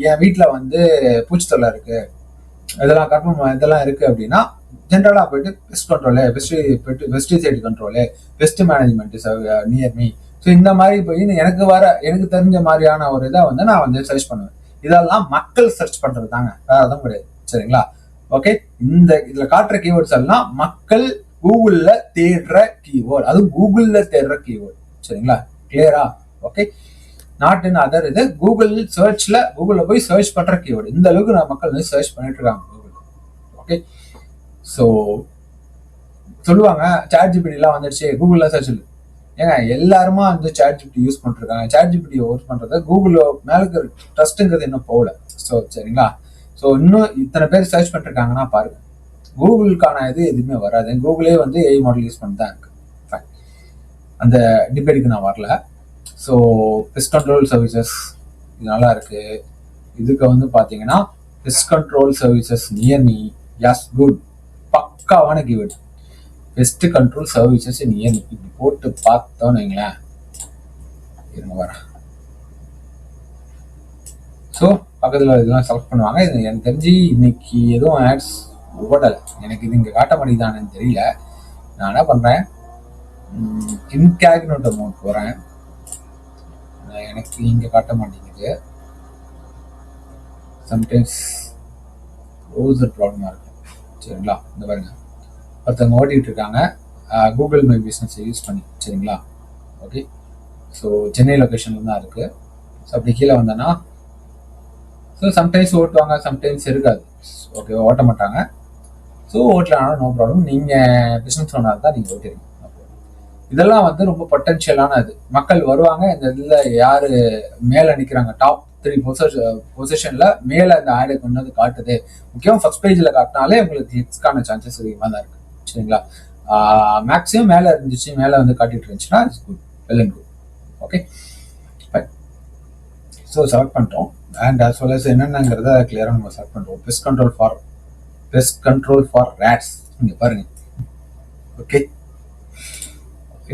என் வீட்டுல வந்து பூச்சித்தொல்லை இருக்கு, இதெல்லாம் இதெல்லாம் இருக்கு அப்படின்னா ஜென்ரலா போயிட்டு best control, pesticide control, best management near me. So இந்த மாதிரி போய் எனக்கு தெரிஞ்ச மாதிரியான ஒரு இதை வந்து நான் வந்து சர்ச் பண்ணுவேன். இதெல்லாம் மக்கள் சர்ச் பண்றது தாங்க, வேற எதுவும் கிடையாது. சரிங்களா? ஓகே, இதுல காட்டுற கீவேர்ட்ஸ் எல்லாம் மக்கள் கூகுள்ல தேடுற கீவேர்ட், அதுவும் கூகுள்ல தேடுற கீவேர்ட். சரிங்களா? கிளியரா? Okay, not in other. இது கூகுள்ல போய் சர்ச் பண்ற கீவேர்டு. இந்த அளவுக்கு மக்கள் வந்து சர்ச் பண்ணிட்டு இருக்காங்க கூகுள். ஓகே, ஸோ சொல்லுவாங்க சாட் ஜிபிடி எல்லாம் வந்துடுச்சு, கூகுள்ல சர்ச் இல்லை. ஏங்க எல்லாருமா வந்து சாட் ஜிபிடி யூஸ் பண்ணிருக்காங்க. சாட் ஜிபிடி யூஸ் பண்றது கூகுள் மேல ட்ரஸ்ட்ங்கிறது இன்னும் போகல. ஸோ சரிங்களா? ஸோ இன்னும் இத்தனை பேர் சர்ச் பண்ணிருக்காங்கன்னா பாருங்க, கூகுளுக்கான இது எதுவுமே வராது. கூகுளே வந்து ஏஐ மாடல் யூஸ் பண்ணி தான் இருக்கு. அந்த டிபேட்டுக்கு நான் வரல. ஸோ பெஸ்ட் கண்ட்ரோல் சர்வீசஸ் இது நல்லா இருக்கு. இதுக்கு வந்து பார்த்தீங்கன்னா pest control services near me. Yes, good, பக்காவான keyword. Pest control services near me இப்படி போட்டு பார்த்தோன்னு வைங்களேன். இருங்க வரேன். ஸோ பக்கத்தில் இதெல்லாம் செலக்ட் பண்ணுவாங்க. இது எனக்கு தெரிஞ்சு இன்னைக்கு எதுவும் ஆட்ஸ் ஓடலை. எனக்கு இது இங்கே காட்ட மாட்டேங்குதானு தெரியல. நான் என்ன பண்ணுறேன், இன்காக்னோட்ட மோட் போகிறேன். எனக்கு இங்கே காட்ட மாட்டேங்குது. சம்டைம்ஸ் ப்ரௌசர் ப்ராப்ளமாக இருக்கும். சரிங்களா? இந்த பாருங்க, ஒருத்தவங்க ஓட்டிகிட்டு இருக்காங்க கூகுள் மை பிஸ்னஸ் யூஸ் பண்ணி. சரிங்களா? ஓகே, ஸோ சென்னை லொக்கேஷன்ல தான் இருக்குது. ஸோ அப்படி கீழே வந்தேன்னா ஸோ சம்டைம்ஸ் ஓட்டுவாங்க, சம்டைம்ஸ் இருக்காது. ஓகே, ஓட்ட மாட்டாங்க. ஸோ ஓட்டலனாலும் நோ ப்ராப்ளம். நீங்கள் பிஸ்னஸ் ஓனர் தான் நீங்கள் ஓட்டிடுங்க. இதெல்லாம் வந்து ரொம்ப பொட்டன்ஷியலான இது. மக்கள் வருவாங்க. இந்த இதில் யார் மேலே நிற்கிறாங்க, டாப் 3 பொசிஷனில் மேலே இந்த ஆடை கொண்டு வந்து காட்டுது. முக்கியமாக ஃபர்ஸ்ட் பேஜில் காட்டினாலே உங்களுக்கு கிளிக்ஸ்க்கான சான்சஸ் அதிகமாக தான் இருக்குது. சரிங்களா? மேக்ஸிமம் மேலே இருந்துச்சு, மேலே வந்து காட்டிட்டு இருந்துச்சுன்னா it's good, well and good. Okay, so select பண்ணிட்டோம். அண்ட் as well as என்னென்னங்கிறத கிளியராக நம்ம செலக்ட் பண்ணுறோம். Pest control for rates. இங்கே பாருங்க. ஓகே,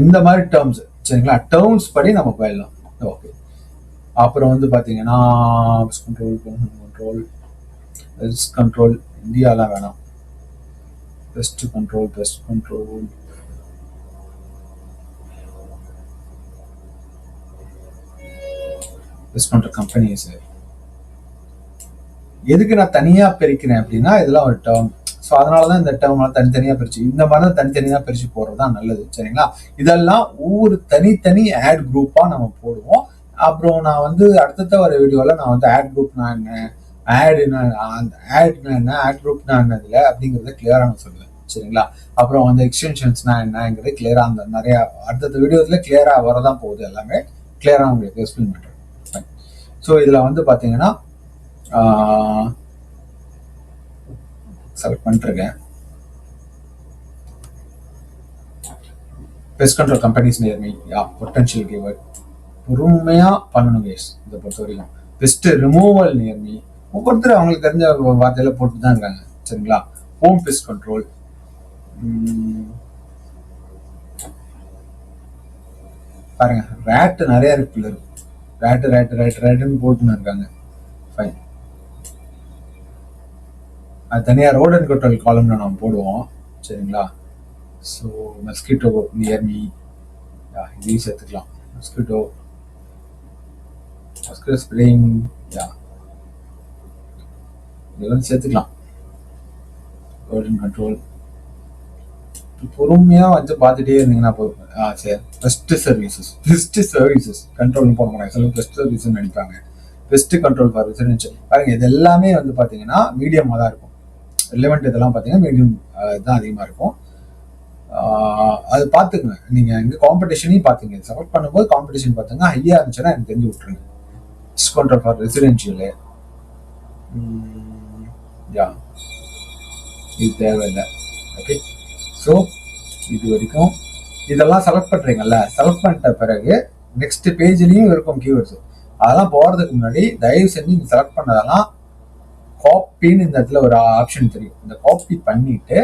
இந்த மாதிரி டேர்ம்ஸ். சரிங்களா? டேர்ம்ஸ் படி நம்ம போயிடலாம். ஓகே, அப்புறம் வந்து பார்த்தீங்கன்னா பெஸ்ட் கண்ட்ரோல் இந்தியாலாம் வேணாம். Best control pest control companies. எதுக்கு நான் தனியா பிரிக்கிறேன் அப்படின்னா இதெல்லாம் ஒரு டேர்ம். ஸோ அதனாலதான் இந்த டேர்ம் தனித்தனியா பிரிச்சு, இந்த மாதிரி தான் தனித்தனியா பிரிச்சு போடுறதுதான் நல்லது. சரிங்களா? இதெல்லாம் ஒவ்வொரு தனித்தனி ஆட் குரூப்பா நம்ம போடுவோம். அப்புறம் நான் வந்து அடுத்த வர வீடியோல நான் வந்து ஆட் குரூப்னா என்ன, ஆட் குரூப்னா என்னதுல அப்படிங்கறத கிளியரா நான் சொல்லுவேன். சரிங்களா? அப்புறம் வந்து எக்ஸ்டென்ஷன்ஸ்னா என்னங்கிறது கிளியரா அந்த நிறைய அடுத்த வீடியோஸ்ல கிளியரா வரதான் போகுது. எல்லாமே கிளியரா உங்களுக்கு எக்ஸ்பிளைன் பண்றேன். ஸோ இதுல வந்து பாத்தீங்கன்னா செலக்ட் பண்ணிருக்கேன். Pest control companies near me. Potential keyword பொறுமையா பண்ணணும் கேஸ். இதை பொறுத்த வரைக்கும் பெஸ்ட் ரிமூவல் நியர் மீ. ஒவ்வொருத்தரும் அவங்களுக்கு தெரிஞ்ச வார்த்தையில போட்டு தான் இருக்காங்க. சரிங்களா? Home pest control. பாருங்க, ரேட்டு நிறைய இருக்கு. ரேட்டுன்னு போட்டுன்னு இருக்காங்க. ஃபைன். அது தனியாக ரோட் அண்ட் கண்ட்ரோல் காலம்ல நம்ம போடுவோம். சரிங்களா? ஸோ மஸ்கிட்டோ நியர் மீ, இதையும் சேர்த்துக்கலாம். Mosquito spraying. இது வந்து சேர்த்துக்கலாம். கோல்டன் கண்ட்ரோல் பொறுமையா வந்து பார்த்துட்டே இருந்தீங்கன்னா போதும். சரி, பெஸ்ட் சர்வீசஸ் கண்ட்ரோல் போட முடியாது, சில பெஸ்ட் சர்வீஸ் நடிப்பாங்க. பெஸ்ட் கண்ட்ரோல் ஃபார் ரெசிடென்ஷியல் பாருங்க, இது எல்லாமே வந்து பாத்தீங்கன்னா மீடியமாக தான் இருக்கும். ரிலவெண்ட் இதெல்லாம் பார்த்தீங்கன்னா மீடியம் தான் அதிகமாக இருக்கும். அது பார்த்துக்குங்க. நீங்கள் இங்கே காம்படிஷனையும் பார்த்துங்க, செலக்ட் பண்ணும்போது காம்படிஷன் பார்த்துங்க. ஹையாக இருந்துச்சுன்னா எனக்கு தெரிஞ்சு விட்டுருங்க. பெஸ்ட் கண்ட்ரோல் ஃபார் ரெசிடென்ஷியலு யா இது தேவையில்லை. ஓகே, ஸோ இது வரைக்கும் இதெல்லாம் செலக்ட் பண்ணுறீங்கல்ல, செலக்ட் பண்ணிட்ட பிறகு நெக்ஸ்ட் பேஜ்லேயும் இருக்கும் கீவேர்ட்ஸ். அதெல்லாம் போகிறதுக்கு முன்னாடி தயவு செஞ்சு நீங்கள் செலக்ட் பண்ணதெல்லாம் காப்பின்னு இந்த இடத்துல ஒரு ஆப்ஷன் தெரியும். இந்த காப்பி பண்ணிட்டு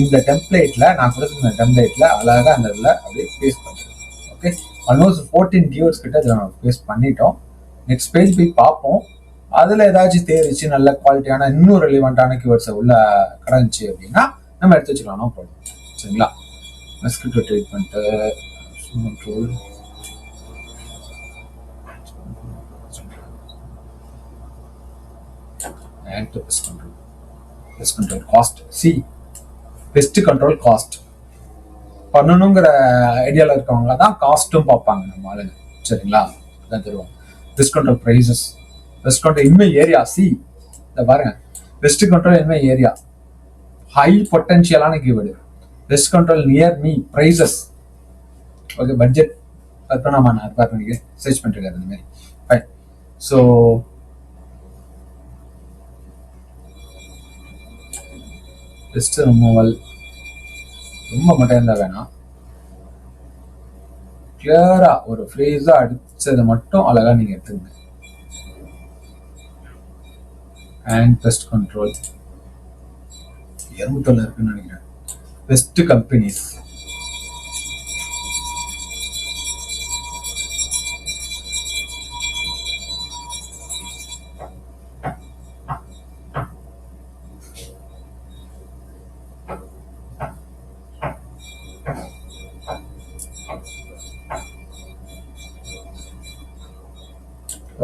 இந்த டெம்ப்ளேட்ல நான் கொடுத்துருந்த டெம்ப்ளேட்ல அழகாக அந்த இதில் அப்படியே பேஸ்ட் பண்ணுறேன். ஓகே, ஆல்மோஸ்ட் 14 கீவேர்ட்ஸ் கிட்ட இதில் நம்ம பேஸ்ட் பண்ணிட்டோம். நெக்ஸ்ட் பேஜ் போய் பார்ப்போம். அதில் ஏதாச்சும் தேரிச்சு நல்ல குவாலிட்டியான இன்னும் ரெலிவெண்ட்டான கீவேர்ட்ஸை உள்ள கிடந்துச்சு அப்படின்னா நம்ம எடுத்து வச்சுக்கலாம். போதும், சரிங்களா? Mosquito treatment, control, pest control cost. Pest control cost பண்ணணுங்கிற ஐடியாவில் இருக்கவங்க தான் காஸ்ட்டும் பார்ப்பாங்க நம்ம ஆளுங்க, சரிங்களா? அதான் தருவாங்க. Pest control prices, pest control in my area. இதை பாருங்க, pest control in my area high பொட்டன்ஷியலான keyword. Pest control near me prices. Okay, budget கற்பனாமா நான் பார்க்க சர்ச் பண்ணிருக்காரு இந்த மாதிரி. ஃபைன். ஸோ பெஸ்ட் ரிமூவல் ரொம்ப மட்டும் இருந்தா வேணாம், கிளியரா ஒரு ஃப்ரேஸா அடிச்சதை மட்டும் அழகா நீங்க எடுத்துங்க. அண்ட் பெஸ்ட் கண்ட்ரோல் 200 இருக்குன்னு நினைக்கிறேன். பெஸ்ட் கம்பெனிஸ்,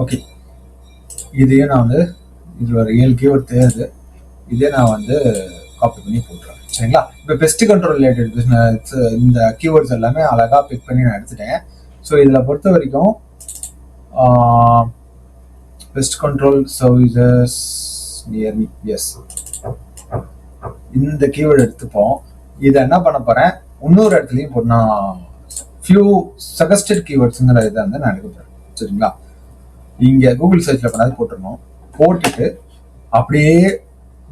ஓகே, இதையே நான் வந்து இதில் ஒரு 7 கீவேர்ட் தேர்வு, இதே நான் வந்து காப்பி பண்ணி போட்டுறேன், சரிங்களா? இப்போ பெஸ்ட் கண்ட்ரோல் ரிலேட்டட் பிஸ்னஸ் இந்த கீவேர்ட்ஸ் எல்லாமே அழகாக பிக் பண்ணி நான் எடுத்துட்டேன். ஸோ இதில் பொறுத்த வரைக்கும் pest control services near me, yes, இந்த கீவேர்டு எடுத்துப்போம். இதை என்ன பண்ண போகிறேன், இன்னொரு இடத்துலையும் போட்டு நான் ஃபியூ சஜஸ்டட் கீவேர்ட்ஸுங்கிற இதை வந்து நான் எடுக்க போகிறேன், சரிங்களா? இங்க கூகுள் சர்ச்ல பண்ணாது போட்டுருணும். போட்டுட்டு அப்படியே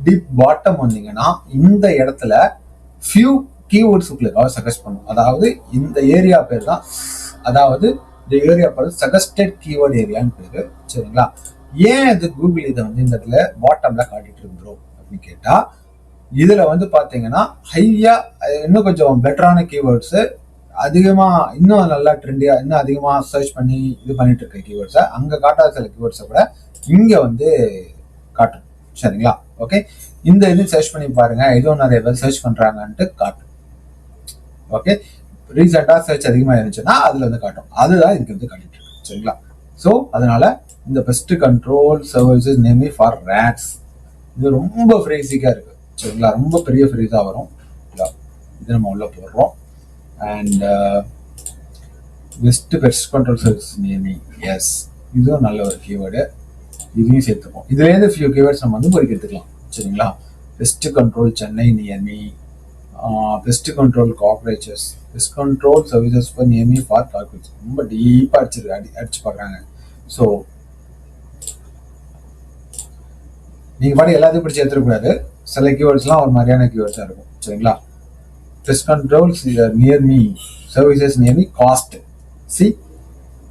டீப் பாட்டம் வந்தீங்கன்னா இந்த இடத்துல ஃபியூ கீவேர்ட்ஸ் உங்களுக்கு சஜஸ்ட் பண்ணும். அதாவது இந்த ஏரியா பேர் தான், அதாவது இந்த ஏரியா பேர் சஜஸ்டட் கீவேர்ட் ஏரியான்னு பேரு, சரிங்களா? ஏன் இது கூகுள் இதை வந்து இந்த இடத்துல பாட்டம்ல காட்டிட்டு இருந்தோம் அப்படின்னு கேட்டா, இதுல வந்து பாத்தீங்கன்னா ஹையா இன்னும் கொஞ்சம் பெட்டரான கீவேர்ட்ஸ் அதிகமா இன்னும் நல்லா ட்ரெண்டியா இன்னும் அதிகமா சர்ச் பண்ணி இது பண்ணிட்டு இருக்க கீவேர்ட்ஸை அங்க காட்டாத சில கீவேர்ட்ஸை கூட இங்க வந்து காட்டும், சரிங்களா? ஓகே, இந்த இது சர்ச் பண்ணி பாருங்க, இதுவும் நிறைய பேர் சர்ச் பண்றாங்கன்ட்டு காட்டும். ஓகே, ரீசெண்டா சர்ச் அதிகமா இருந்துச்சுன்னா அதுல வந்து காட்டும். அதுதான் இதுக்கு வந்து காட்டிட்டு இருக்கு, சரிங்களா? ஸோ அதனால இந்த பெஸ்ட் கண்ட்ரோல் சர்வீசஸ் நேமி ஃபார் ரேட்ஸ் இது ரொம்ப ஃப்ரேசிக்கா இருக்கு, சரிங்களா? ரொம்ப பெரிய ஃப்ரேஸா வரும். இது நம்ம உள்ள போடுறோம். அண்ட் பெஸ்ட் கண்ட்ரோல் சர்வீஸ் நேமி, எஸ், இதுவும் நல்ல ஒரு கீவேர்டு, இதையும் சேர்த்துப்போம். இதுலேருந்து ஃபியூ கீவேர்ட்ஸ் நம்ம வந்து பொறுக்கி எடுத்துக்கலாம், சரிங்களா? Pest control Chennai near me, pest control corporates, pest control services for near me for corporates. ரொம்ப டீப்பாக அடிச்சு பார்க்குறாங்க. ஸோ நீங்கள் பாட்டு எல்லாத்தையும் பிடிச்சி எடுத்துக்கூடாது, சில கீவேர்ட்ஸ்லாம் ஒரு மாதிரியான கீவேர்ட்ஸாக இருக்கும், சரிங்களா? Pest control near me services near me cost.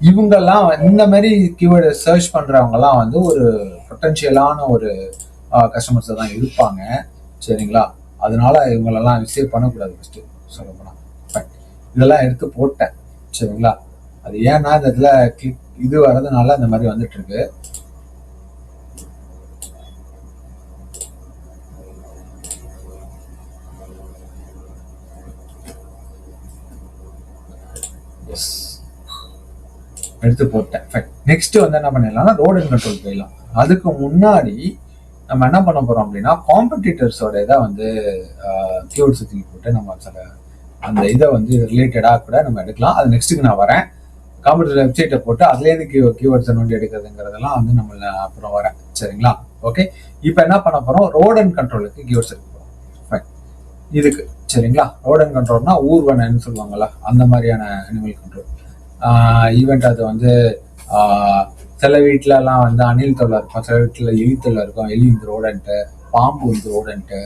இவங்கெல்லாம் இந்த மாதிரி கீவேர்டு சர்ச் பண்றவங்கலாம் வந்து ஒரு பொட்டன்ஷியலான ஒரு கஸ்டமர்ஸ் தான் இருப்பாங்க, சரிங்களா? அதனால இவங்களெல்லாம் சேவ் பண்ணக்கூடாது. ஃபர்ஸ்ட் சொல்ல போனா இதெல்லாம் எடுத்து போட்டேன், சரிங்களா? அது ஏன்னா இந்த இடத்துல கிளிக் இது வர்றதுனால இந்த மாதிரி வந்துட்டு இருக்கு. எடுத்து போட்டேன். நெக்ஸ்ட் வந்து என்ன பண்ணிடலாம்னா ரோட் அண்ட் கண்ட்ரோல் போயிடலாம். அதுக்கு முன்னாடி நம்ம என்ன பண்ண போறோம் அப்படின்னா காம்படிட்டர்ஸோட இதை வந்து கீவேர்ட்ஸ் தூக்கி போட்டு நம்ம சில அந்த இதை வந்து ரிலேட்டடாக கூட நம்ம எடுக்கலாம். அது நெக்ஸ்ட்டுக்கு நான் வரேன். காம்படிட்டர் வெப்சைட்டை போட்டு அதுலேருந்து கீவேர்ட்ஸை நோண்டி எடுக்கிறதுங்கிறதெல்லாம் வந்து நம்ம அப்புறம் வரேன். சரிங்களா? ஓகே, இப்போ என்ன பண்ண போறோம், ரோட் அண்ட் கண்ட்ரோலுக்கு கீவேர்ட்ஸ் எடுக்க போறோம். ஃபைன், இதுக்கு சரிங்களா. ரோட் அண்ட் கண்ட்ரோல்னா ஊர்வனன்னு சொல்லுவாங்கல்ல, அந்த மாதிரியான அனிமல் கண்ட்ரோல் ஈவெண்ட். அது வந்து சில வீட்டிலலாம் வந்து அணில் தொல்லை இருக்கும், சில வீட்டில் எலி தொல்லை இருக்கும். எலி வந்து ரோடன்ட்டு, பாம்பு வந்து ரோடன்ட்டு,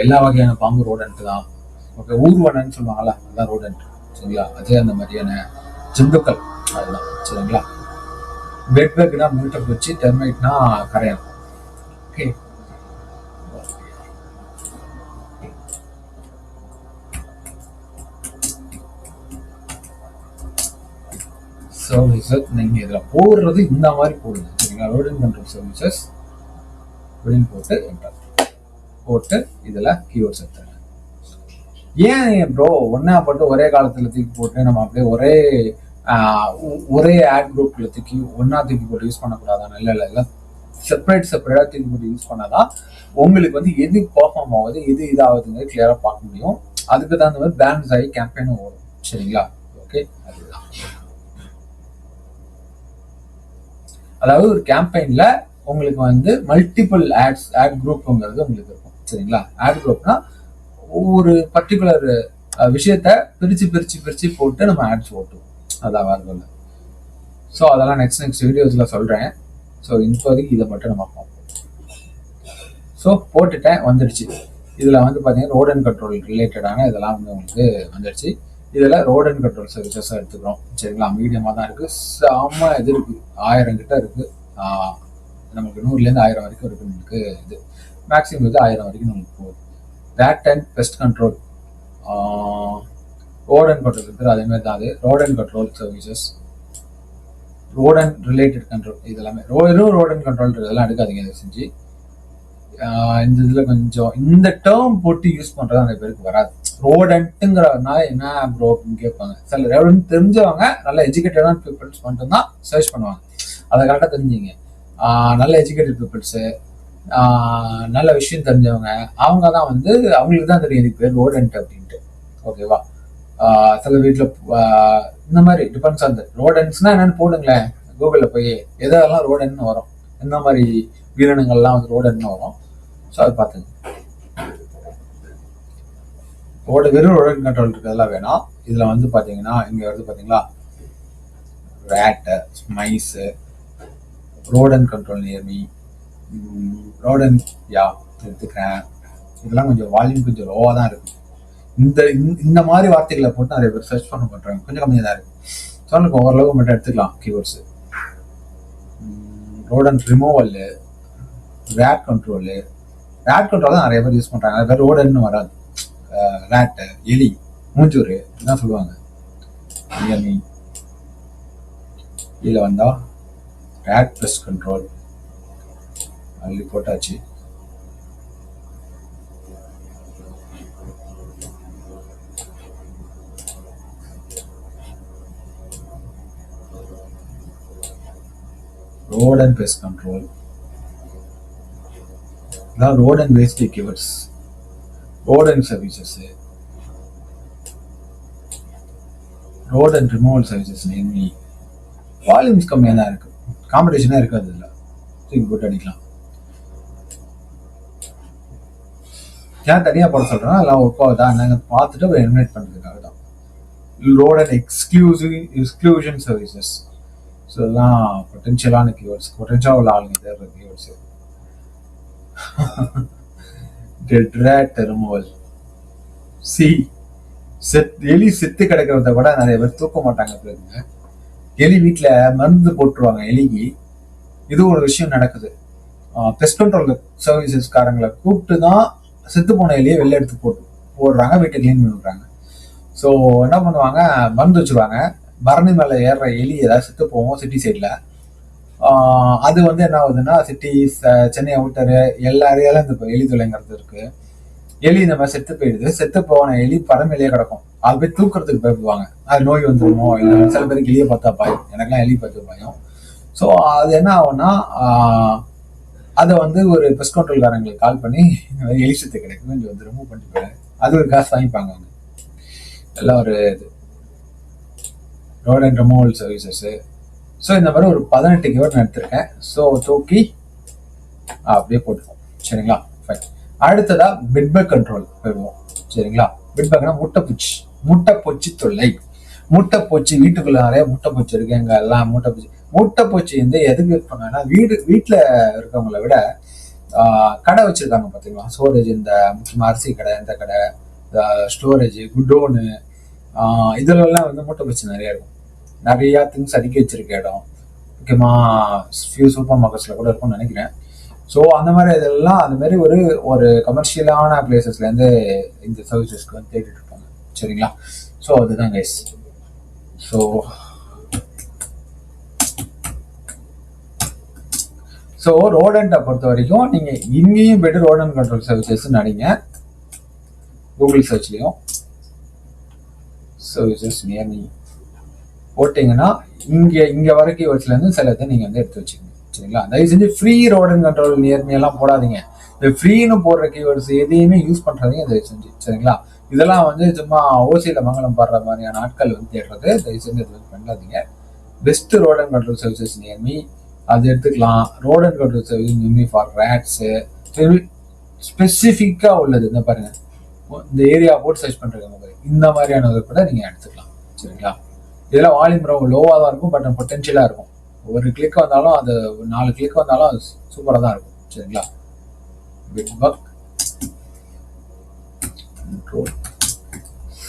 எல்லா வகையான பாம்பு ரோடன்ட்டு தான். ஓகே, ஊர்வனன்னு சொல்லுவாங்கல்ல, அதுதான் ரோடன்ட். சரிங்களா? அதே அந்த மாதிரியான ஜந்துக்கள் அதுதான். சரிங்களா? பெட்பக்னா மூட்டை பூச்சி, டெர்மைட்னா கரையான். ஓகே, சர்வீசஸ் நீங்க இதுல போடுறது இந்த மாதிரி போடுங்க. சரிங்களா? ரோட் அண்ட் கண்ட்ரோல் சர்வீசஸ் அப்படின்னு போட்டு என்டர் போட்டு இதுல கீவேர்ட்ஸ் எடுத்துருங்க. ஏன் ப்ரோ ஒன்னா போட்டு ஒரே காலத்துல தூக்கி போட்டு நம்ம அப்படியே ஒரே ஆட் குரூப்ல தூக்கி ஒன்னா தூக்கி போட்டு யூஸ் பண்ணக்கூடாதான்? இல்ல செப்பரேட்டா தூக்கி போட்டு யூஸ் பண்ணாதான் உங்களுக்கு வந்து எது பெர்ஃபார்ம் ஆகுது, எது இதாகுதுங்கிறது கிளியரா பார்க்க முடியும். அதுக்கு தான் அந்த மாதிரி பேன்ஸ் ஆகி கேம்பெயினும் வரும். சரிங்களா? ஓகே, அதுதான். அதாவது ஒரு கேம்பெயின்ல உங்களுக்கு வந்து மல்டிபிள் ஆட் குரூப்ங்கிறது உங்களுக்கு இருக்கும். சரிங்களா? ஆட் குரூப்னா ஒவ்வொரு பர்டிகுலர் விஷயத்த பிரிச்சு போட்டு நம்ம ஆட்ஸ் ஓட்டுவோம். அதான் வரல. ஸோ அதெல்லாம் நெக்ஸ்ட் வீடியோஸ்ல சொல்றேன். ஸோ இப்போதைக்கு இதை மட்டும் நம்ம பார்ப்போம். ஸோ போட்டுட்டேன், வந்துடுச்சு. இதுல வந்து பாத்தீங்கன்னா ரோட் அண்ட் கண்ட்ரோல் ரிலேட்டடான இதெல்லாம் வந்து உங்களுக்கு வந்துடுச்சு. இதுல ரோட் அண்ட் கண்ட்ரோல் சர்வீசஸ் எடுத்துக்கிறோம். சரிங்களா? மீடியமா தான் இருக்கு, செம்ம இது இருக்கு, 1000 கிட்ட இருக்கு. நமக்கு 100லேருந்து 1000 வரைக்கும் இருக்கு. நமக்கு இது மேக்ஸிமம் இது 1000 வரைக்கும் நமக்கு போகுது. Rate and pest control, road and control இருக்குது, அதே மாதிரி தான் அது. Road and control services, road and related control, இது எல்லாமே ரோட் அண்ட் கண்ட்ரோல் இதெல்லாம் எடுக்காதீங்க இதை செஞ்சு. இந்த இதுல கொஞ்சம் இந்த டேர்ம் போட்டு யூஸ் பண்றது நிறைய பேருக்கு வராது. ரோடன்ட்டுங்கிறதுனால என்ன ப்ரோ அப்படின்னு கேட்பாங்க. சில ரோடன்ட் தெரிஞ்சவங்க நல்ல எஜுகேட்டடான பீப்புள்ஸ் மட்டும் தான் சர்ச் பண்ணுவாங்க. அதை கரெக்டாக தெரிஞ்சுங்க. நல்ல எஜுகேட்டட் பீப்புள்ஸு, நல்ல விஷயம் தெரிஞ்சவங்க, அவங்க தான் வந்து அவங்களுக்கு தான் தெரியும் இதுக்கு பேர் ரோடன்ட் அப்படின்ட்டு. ஓகேவா? சில வீட்டில் இந்த மாதிரி டிபெண்ட்ஸ் ஆகுது. ரோடன்ட்ஸ்னா என்னன்னு போடுங்களேன் கூகுளில் போய், எதெல்லாம் ரோடன்னு வரும், எந்த மாதிரி உயிரினங்கள்லாம் வந்து ரோடன்னு வரும். ஸோ அது பார்த்துங்க. வெறும் ரோட் கண்ட்ரோல் இருக்கிறதெல்லாம் வேணாம். இதுல வந்து பாத்தீங்கன்னா இங்க வருது பாத்தீங்களா, rate, mice, road and control near me, road and எடுத்துக்கிறேன். இதெல்லாம் கொஞ்சம் வால்யூம் கொஞ்சம் லோவா தான் இருக்கு. இந்த மாதிரி வார்த்தைகளை போட்டு நிறைய பேர் சர்ச் பண்ண பண்றாங்க, கொஞ்சம் கம்மியாக தான் இருக்கு. ஸோ நமக்கு ஓரளவு மட்டும் எடுத்துக்கலாம் keywords. Road and removal, rate control தான் நிறைய பேர் யூஸ் பண்றாங்க. நிறைய பேர் ரோடன்னு வராது. ரேட்டு, எலி, மூஞ்சூர் தான் சொல்லுவாங்க. இதில் வந்தா ரேட் பெஸ்ட் கண்ட்ரோல் அள்ளி போட்டாச்சு. Road and pest control, road and waste keywords, road and services, road and removal services. Envy volumes கம்மியாக தான் இருக்கு, காம்படிஷனாக இருக்காது. இதில் தூக்கி போட்டு அடிக்கலாம். ஏன் தனியாக போட சொல்கிறேன்னா எல்லாம் ஒர்க் ஆகுதா நாங்கள் பார்த்துட்டு ஒரு எலிமினேட் பண்ணுறதுக்காக தான். Road and exclusion services. So இதெல்லாம் பொட்டென்ஷியலான கீவேர்ட்ஸ், பொட்டென்ஷியலாக உள்ள ஆளுங்க தேர்ற கீவேர்ட்ஸு. rat removal. எலி செத்து கிடக்கிறத கூட நிறைய பேர் தூக்க மாட்டாங்க. எலி வீட்டுல மருந்து போட்டுருவாங்க எலிக்கு. இது ஒரு விஷயம் நடக்குது. பெஸ்ட் கண்ட்ரோல் சர்வீசஸ்காரங்களை கூப்பிட்டு தான் செத்து போன எலியை வெளில எடுத்து போடுறாங்க, வீட்டை கிளீன் பண்ணிடுறாங்க. ஸோ என்ன பண்ணுவாங்க, மருந்து வச்சுருவாங்க. பரணி மேலே ஏறுற எலி ஏதாவது செத்து போவோம் சிட்டி சைடில். அது வந்து என்ன ஆகுதுன்னா, சிட்டிஸ், சென்னை அவுட்டரு, எல்லா ஏரியாலும் இந்த எலி தொலைங்கிறது இருக்கு. எலி இந்த மாதிரி செத்து போயிடுது. செத்து போன எலி பறமையிலேயே கிடக்கும். அது போய் தூக்குறதுக்கு பயப்படுவாங்க, அது நோய் வந்துடுமோ. இல்லை சில பேருக்கு எலியை பார்த்தா பயம், எனக்குலாம் எலி பார்த்து பயம். ஸோ அது என்ன ஆகும்னா, அதை வந்து ஒரு பெஸ்ட் கண்ட்ரோல்காரங்களுக்கு கால் பண்ணி இந்த மாதிரி எலிசத்து கிடைக்கும் கொஞ்சம் வந்து ரிமூவ் பண்ணிட்டு போயிடுங்க. அது ஒரு காசு வாங்கிப்பாங்க அவங்க. எல்லாம் ஒரு இது road and removal services. So இந்த மாதிரி ஒரு 18 கீவேர்ட் நான் எடுத்திருக்கேன். ஸோ தூக்கி அப்படியே போட்டுப்போம். சரிங்களா? ஃபைன். அடுத்ததா பிட்பக் கண்ட்ரோல் போயிடுவோம். சரிங்களா? பிட்பக்னா முட்டைப்பூச்சி தொல்லை. முட்டைப்பூச்சி வீட்டுக்குள்ள நிறைய முட்டைப்பூச்சி இருக்கு. எங்க எல்லாம் முட்டைப்பூச்சி வந்து எதுக்கு யூஸ் பண்ணாங்கன்னா வீட்டுல இருக்கவங்களை விட கடை வச்சிருக்காங்க பாத்தீங்களா, ஸ்டோரேஜ், இந்த முக்கியமா அரிசி கடை, இந்த கடை, ஸ்டோரேஜ், குடோனு, இதுல எல்லாம் வந்து முட்டைப்பூச்சி நிறைய இருக்கும். நிறைய திங்ஸ் அடுக்கி வச்சிருக்க இடம், முக்கியமா ஃபியூ சூப்பர் மார்க்கெட்ஸ்ல கூட இருக்கும்னு நினைக்கிறேன். ஸோ அந்த மாதிரி இதெல்லாம் அந்த மாதிரி ஒரு கமர்ஷியலான பிளேசஸ்ல இருந்து இந்த சர்வீசஸ்க்கு வந்து தேடிட்டு இருப்பாங்க. சரிங்களா? ஸோ அதுதான் கைஸ். ஸோ ரோடன்ட்டை பொறுத்த வரைக்கும் நீங்க இங்கேயும் போயிட்டு ரோடன் கண்ட்ரோல் சர்வீசஸ் அடிங்க கூகுள் சர்ச்லயும். சர்வீசஸ் நியர் மீ போட்டீங்கன்னா இங்க வர கீவேர்ட்ஸ்ல இருந்து சிலதை நீங்க வந்து எடுத்து வச்சுக்கோங்க. சரிங்களா? தயவு செஞ்சு ஃப்ரீ ரோடன் கண்ட்ரோல் நியர்மி எல்லாம் போடாதீங்க. இந்த ஃப்ரீன்னு போடுற கீவேர்ட்ஸ் எதையுமே யூஸ் பண்றதையும் தயவு செஞ்சு. சரிங்களா? இதெல்லாம் வந்து சும்மா ஓசியில மங்களம் பாடுற மாதிரியான ஆட்கள் வந்து தேடுறது. தயவு செஞ்சு இது பண்ணாதீங்க. Pest rodent control services near me அது எடுத்துக்கலாம். Rodent control service near me for rates ஸ்பெசிஃபிக்கா உள்ளது. இந்த பாருங்க, இந்த ஏரியா போட்டு சர்ச் பண்றீங்க, இந்த மாதிரியானதை கூட நீங்க எடுத்துக்கலாம். சரிங்களா? இதெல்லாம் வால்யூம் ரொம்ப லோவா தான் இருக்கும், பட் பொட்டன்ஷியலா இருக்கும். ஒரு கிளிக் வந்தாலும் அது 4 கிளிக் வந்தாலும் அது சூப்பரா தான் இருக்கும். சரிங்களா? Bedbug control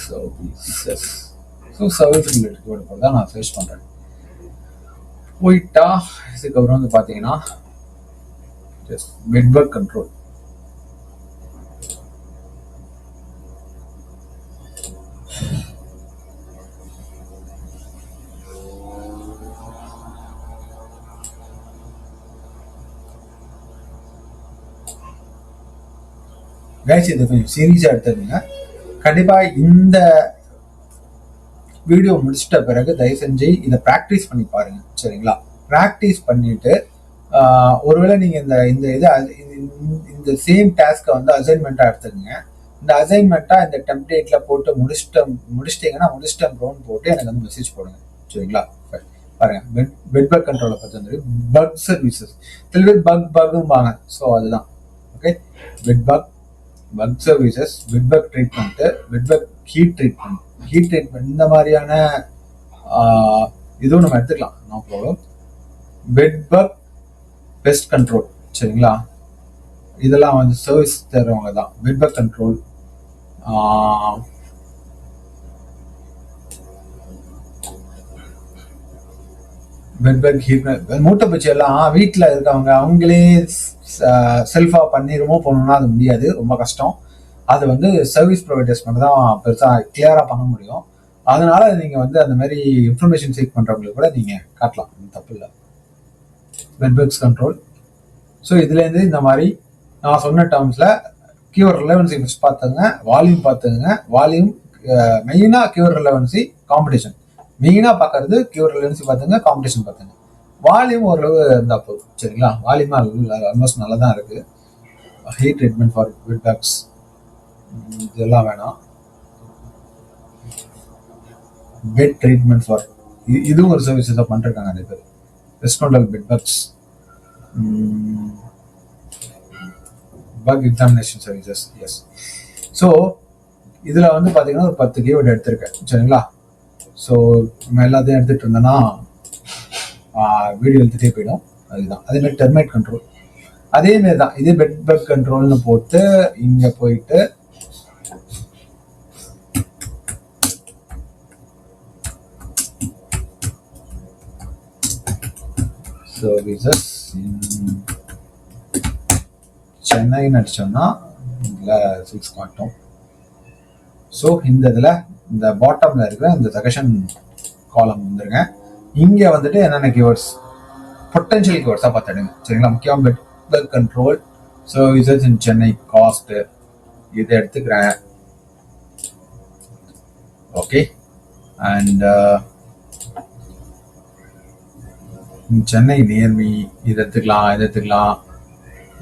services. So service related தான் நான் சர்ச் பண்றேன். போயிட்டா இதுக்கப்புறம் வந்து பாத்தீங்கன்னா பிட்பக் கண்ட்ரோல். இது கொஞ்சம் சீரியஸா எடுத்துருங்க. கண்டிப்பா இந்த வீடியோ முடிச்சிட்ட பிறகு தயவு செஞ்சு இதை ப்ராக்டிஸ் பண்ணி பாருங்க. சரிங்களா? ப்ராக்டிஸ் பண்ணிட்டு ஒருவேளை நீங்க இந்த சேம் டாஸ்கை வந்து அசைன்மெண்டா எடுத்துக்கங்க. இந்த அசைன்மெண்டா இந்த டெம்ப்ளேட்ல போட்டு முடிச்சிட்டேன் ப்ரோன் போட்டு எனக்கு வந்து மெசேஜ் போடுங்க. சரிங்களா? பாருங்க, பிட்பக் கண்ட்ரோலை பத்தி வந்து பக் சர்வீசஸ் சில பேர் பக்பாங்க. ஸோ அதுதான். Okay, bug services, bedbug treatment, bedbug heat treatment இந்த மாதிரியான இதுவும் நம்ம எடுத்துக்கலாம். No problem. Bedbug pest control. சரிங்களா? இதெல்லாம் வந்து சர்வீஸ் தருவங்க தான். பிட்பக் கண்ட்ரோல், பிட்பக் ஹீட். மூட்டைப்பூச்சி எல்லாம் வீட்டில் இருக்கவங்க அவங்களே செல்ஃபா பண்ணி ரிமூவ் பண்ணணும்னா அது முடியாது, ரொம்ப கஷ்டம். அது வந்து சர்வீஸ் ப்ரொவைடர்ஸ் மட்டும் தான் பெருசா கிளியரா பண்ண முடியும். அதனால நீங்க வந்து அந்த மாதிரி இன்ஃபர்மேஷன் சீக் பண்றவங்களுக்கு கூட நீங்க காட்டலாம், தப்பு இல்லை. பிட்பக்ஸ் கண்ட்ரோல். ஸோ இதுல இருந்து இந்த மாதிரி நான் சொன்ன டேர்ம்ஸ்ல கீவேர்ட் ரிலவன்சி ஃபர்ஸ்ட் பார்த்துங்க, வால்யூம் பார்த்துங்க. வால்யூம் மெயினா, கீவேர்ட் ரிலவன்சி, காம்படிஷன் மெயினா பார்க்கறது. கீவேர்ட் ரிலவன்சி பார்த்துங்க, காம்படிஷன் பார்த்துங்க. வால்யூம் ஓரளவு இருந்தா போதும். சரிங்களா? வால்யூமா ஆல்மோஸ்ட் நல்லா தான் இருக்கு. ஹீட் ட்ரீட்மெண்ட் ஃபார் பிட்பக்ஸ் இதெல்லாம் வேணாம். பெட் ட்ரீட்மெண்ட் ஃபார் இதுவும் ஒரு சர்வீசஸா பண்ணிருக்காங்க நிறைய பேர். Pest control bedbugs, bug examination services. Yes. So இதுல வந்து பாத்தீங்கன்னா ஒரு 10 கீவேர்ட் எடுத்திருக்கேன். சரிங்களா? ஸோ நம்ம எல்லாத்தையும் எடுத்துட்டு இருந்தோம்னா வீடியோ எடுத்துட்டே போயிடும். அதுதான். அதே மாதிரி டெர்மைட் கண்ட்ரோல் அதே மாதிரி தான். இதே பிட்பக் கண்ட்ரோல்னு போட்டு இங்க போயிட்டு சர்வீசஸ் சென்னைன்னு அடிச்சோம்னா இதுல 6 காட்டும். ஸோ இந்த இதுல இந்த பாட்டம்ல இருக்கிற இந்த செகஷன் காலம் வந்துருங்க. இங்க வந்துட்டு என்னென்ன கீவேர்ட்ஸ் பொட்டன்ஷியல் கீவேர்ட்ஸா பார்த்துடுங்க. சரிங்களா? முக்கியம் bedbug control services in Chennai cost இதை எடுத்துக்கிறேன். ஓகே. அண்ட் சென்னை நியர்மி இதை எடுத்துக்கலாம்.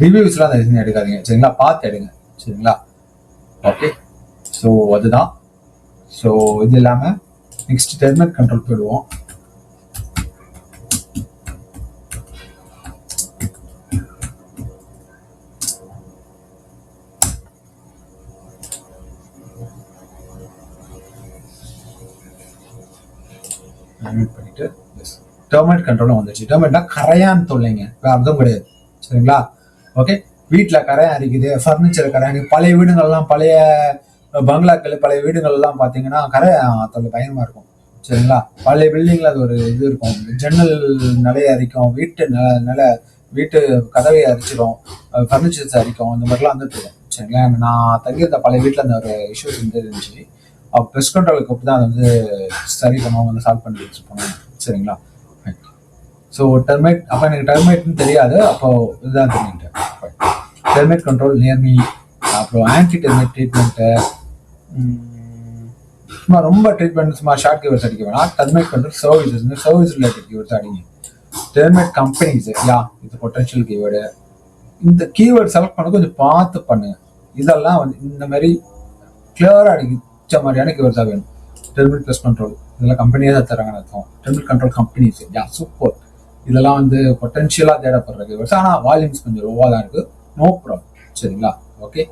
ரிவ்யூஸ்லாம் அந்த இது எடுக்காதீங்க சரிங்களா, பார்த்து எடுங்க சரிங்களா. ஓகே, ஸோ அதுதான். ஸோ இது இல்லாமல் நெக்ஸ்ட் டெர்மினேட் கண்ட்ரோல் போயிடுவோம். பண்ணிட்டு டெர்மினேட் கண்ட்ரோலும் வந்துச்சு. டெர்மினேட்னா கரையான்னு தொல்லைங்க, அர்த்தம் கிடையாது சரிங்களா. ஓகே, வீட்டில் கரையான் அரிக்குது, ஃபர்னிச்சர் கரையான், பழைய வீடுகள்லாம், பழைய பங்களாக்கள், பழைய வீடுகள்லாம் பார்த்தீங்கன்னா கரையான் தொல்லை பயங்கரமாக இருக்கும் சரிங்களா. பழைய பில்டிங்கில் அது ஒரு இது இருக்கும், ஜன்னல் நிறைய அரிக்கும், வீட்டு கதவை அரிச்சிடும், ஃபர்னிச்சர்ஸ் அரிக்கும், இந்த மாதிரிலாம் வந்துட்டு இருக்கும் சரிங்களா. நான் தங்கியிருந்த பழைய வீட்டில் அந்த ஒரு இஷ்யூஸ் இருந்துச்சு. பெஸ்ட் கண்ட்ரோலுக்கு அப்படி தான் அதை வந்து சரி பண்ணுவோம், வந்து சால்வ் பண்ணி வச்சுருப்பாங்க சரிங்களா. ஸோ டெர்மேட், அப்போ எனக்கு டெர்மேட்னு தெரியாது, அப்போ இதுதான் தெரிஞ்சுக்கிட்டேன். டெர்மேட் கண்ட்ரோல் நியர்மி, அப்புறம் ஆன்டி டெர்மேட் ட்ரீட்மெண்ட்டு, சும்மா ரொம்ப ட்ரீட்மெண்ட் சும்மா ஷார்ட் கீவர்ட்ஸ் அடிக்க வேணாம். Termite control service related keywords அடிங்க. டெர்மேட் கம்பெனிஸ், யா இது பொட்டன்ஷியல் கீவேர்டு. இந்த கீவேர்ட் செலக்ட் பண்ண கொஞ்சம் பார்த்து பண்ணுங்க. இதெல்லாம் வந்து இந்த மாதிரி கிளியராக அடிச்ச மாதிரியான கீவேர்ட்ஸாக வேணும். டெர்மேட் பெஸ்ட் கண்ட்ரோல், இதெல்லாம் கம்பெனியாக தான் தராங்கன்னு அர்த்தம். டெர்மேட் கண்ட்ரோல் கம்பெனிஸ், யா சூப்பர். இதெல்லாம் வந்து பொட்டன்ஷியலாக தேடப்படுற கீவேர்ட்ஸ், ஆனால் வால்யூம்ஸ் கொஞ்சம் லோவாக தான் இருக்குது, நோ ப்ராப்ளம் சரிங்களா. ஓகே,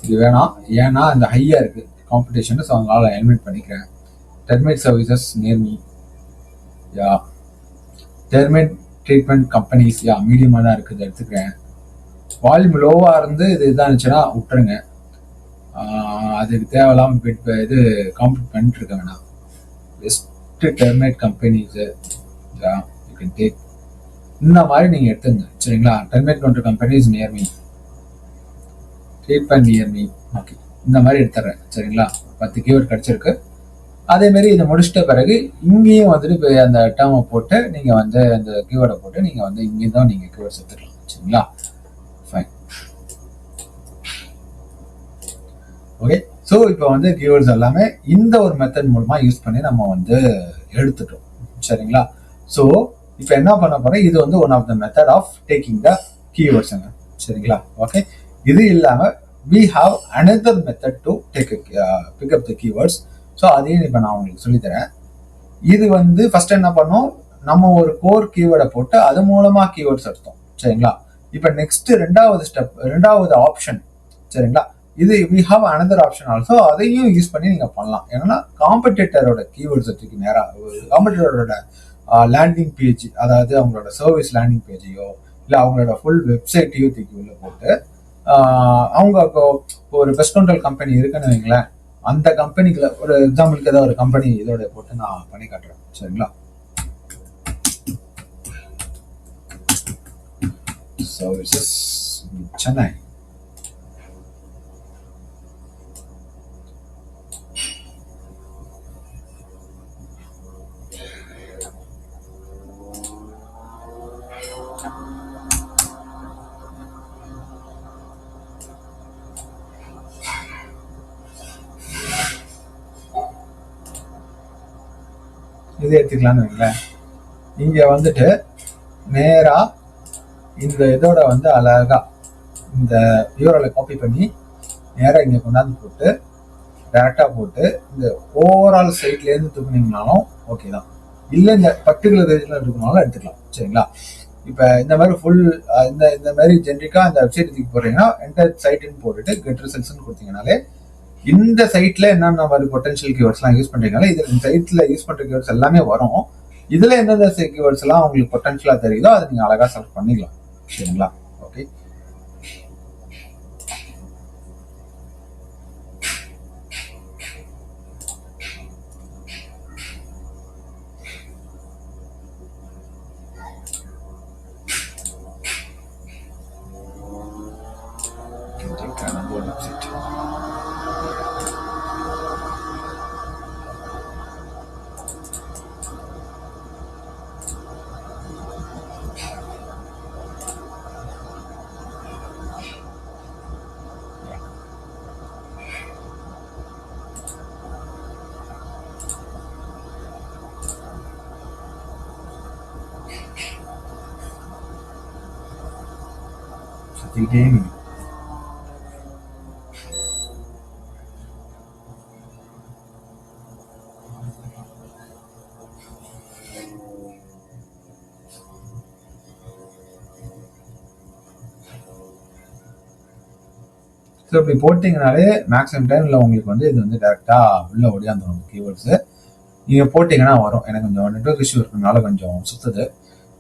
இது வேணாம், ஏன்னா இந்த ஹையாக இருக்குது காம்படிஷன், ஸோ அதனால எலிமினேட் பண்ணிக்கிறேன். டெர்மேட் சர்வீசஸ் நியர்மி, யா டெர்மேட் ட்ரீட்மெண்ட் கம்பெனிஸ், யா மீடியமாக தான் இருக்குது, எடுத்துக்கிறேன். வால்யூம் லோவாக இருந்து இது இதாக இருந்துச்சுன்னா விட்டுருங்க, அதுக்கு தேவையில்லாமல் இது காம்பீட் பண்ணிட்டு இருக்க வேணாம். Best termite companies, yeah you can take, இந்த மாதிரி நீங்கள் எடுத்துங்க சரிங்களா. Termite control companies near me, treatment near me, okay இந்த மாதிரி எடுத்துறேன் சரிங்களா. 10 கீவேர்ட் கிடச்சிருக்கு. அதேமாரி இதை முடிச்சிட்ட பிறகு இங்கேயும் வந்துட்டு இப்போ அந்த டேர்மை போட்டு நீங்கள் வந்து அந்த கீவேர்டை போட்டு நீங்கள் வந்து இங்கேயும் தான் நீங்கள் கீவேர்ட்ஸ் எடுத்துக்கலாம் சரிங்களா. Fine, okay. ஸோ இப்போ வந்து கீவேர்ட்ஸ் எல்லாமே இந்த ஒரு மெத்தட் மூலமாக யூஸ் பண்ணி நம்ம வந்து எடுத்துட்டோம் சரிங்களா. ஸோ இப்போ என்ன பண்ண போகிறேன், இது வந்து one of the method of taking the கீவேர்ட்ஸுங்க சரிங்களா. ஓகே, இது இல்லாமல் we have another method to pick up the keywords. So அதையும் இப்போ நான் உங்களுக்கு சொல்லித்தரேன். இது வந்து ஃபர்ஸ்ட் என்ன பண்ணோம், நம்ம ஒரு கோர் கீவேர்டை போட்டு அது மூலமாக கீவேர்ட்ஸ் எடுத்தோம் சரிங்களா. இப்போ நெக்ஸ்ட் ரெண்டாவது ஆப்ஷன் சரிங்களா. இது we have another option also, அதையும் யூஸ் பண்ணி நீங்கள் பண்ணலாம். ஏன்னா காம்படிட்டரோட கீவேர்ட்ஸ் தூக்கி நேராக காம்படிட்டரோட லேண்டிங் பேஜ், அதாவது அவங்களோட சர்வீஸ் லேண்டிங் பேஜையோ இல்லை அவங்களோட ஃபுல் வெப்சைட்டையோ தூக்கி உள்ள போட்டு அவங்க இப்போ ஒரு பெஸ்ட் கண்ட்ரோல் கம்பெனி இருக்குன்னு வைங்களேன், அந்த கம்பெனிக்குள்ள ஒரு எக்ஸாம்பிளுக்கு ஏதாவது ஒரு கம்பெனி இதோட போட்டு நான் பண்ணி காட்டுறேன் சரிங்களா. சர்வீசஸ் சென்னை, இது எடுத்துக்கலாம்னு வைங்களேன். இங்கே வந்துட்டு நேராக இந்த இதோட வந்து அழகா இந்த யூஆர்எல்லை காப்பி பண்ணி நேராக இங்கே கொண்டாந்து போட்டு டேரெக்டாக போட்டு இந்த ஓவரால் சைட்லேருந்து தூக்குனீங்கனாலும் ஓகே தான், இல்லை இந்த பர்டிகுலர் ரேஞ்சில் எடுக்கணும்னாலும் எடுத்துக்கலாம் சரிங்களா. இப்போ இந்த மாதிரி ஃபுல் இந்த மாதிரி ஜென்ரிக்காக இந்த வெப்சைட் தூக்கி போடுறீங்கன்னா என்டர் சைட்டுன்னு போட்டுட்டு கெட் ரிசல்ட்ஸ்ன்னு கொடுத்தீங்கனாலே இந்த சைட்ல என்னென்ன மாதிரி பொட்டன்ஷியல் கீவேர்ட்ஸ்லாம் யூஸ் பண்றீங்களா, இது இந்த சைட்ல யூஸ் பண்ற கீவேர்ட்ஸ் எல்லாமே வரும். இதுல எந்தெந்த கீவேர்ட்ஸ் எல்லாம் உங்களுக்கு பொட்டன்ஷியலா தெரியுதோ அதை நீங்க அழகா செலக்ட் பண்ணிக்கலாம் சரிங்களா. ஓகே, சுற்றிக்கிட்டே நீங்க ஸோ இப்படி போட்டிங்கனாலே மேக்ஸிமம் டைமில் உங்களுக்கு வந்து இது வந்து டேரெக்டாக உள்ளே ஓடியாந்துடும் கீவேர்ட்ஸு. நீங்கள் போட்டிங்கன்னா வரும். எனக்கு கொஞ்சம் நெட்வொர்க் இஷ்யூ இருக்கிறதுனால கொஞ்சம் சுற்றுது.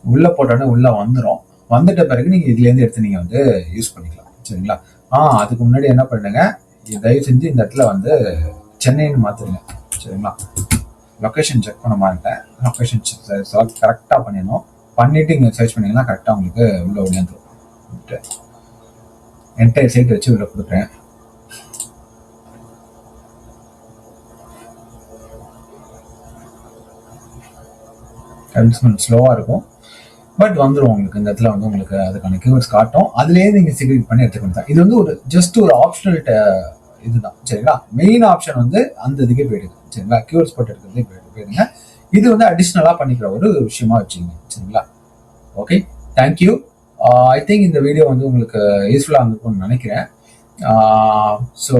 உள்ளே போட்டோன்னே உள்ளே வந்துடும். வந்துட்ட பிறகு நீங்கள் இதுலேருந்து எடுத்து நீங்கள் வந்து யூஸ் பண்ணிக்கலாம். சரிங்களா? அதுக்கு முன்னாடி என்ன பண்ணுங்க, தயவு செஞ்சு இந்த இடத்துல வந்து சென்னைன்னு மாற்றுங்க. சரிங்களா? லொக்கேஷன் செக் பண்ண மாட்டேன். லொக்கேஷன் செலக்ட் கரெக்டாக பண்ணிடணும். பண்ணிவிட்டு இங்கே சர்ச் பண்ணிங்கன்னா கரெக்டாக உங்களுக்கு உள்ளே ஓடியாந்துடும். என்டையர் சைட் வச்சு உள்ள கொடுக்குறேன். ஸ்லோவாக இருக்கும், பட் வந்துடும் உங்களுக்கு. இந்த இடத்துல வந்து உங்களுக்கு அதுக்கான கீவேர்ட்ஸ் காட்டும். அதுலேயே நீங்கள் செக்யூரிட் பண்ணி எடுத்துக்கணும். இது வந்து ஒரு ஜஸ்ட் ஒரு ஆப்ஷனல் இதுதான். சரிங்களா? மெயின் ஆப்ஷன் வந்து அந்த இதுக்கே போயிடுது. சரிங்களா? கீவேர்ட்ஸ் போட்டு எடுக்கிறதுலே போயிடுங்க. இது வந்து அடிஷ்னலாக பண்ணிக்கிற ஒரு விஷயமா வச்சுங்க. சரிங்களா? Okay, thank you. ஐ திங்க் இந்த வீடியோ வந்து உங்களுக்கு யூஸ்ஃபுல்லாக இருந்திருக்கும்னு நினைக்கிறேன். ஸோ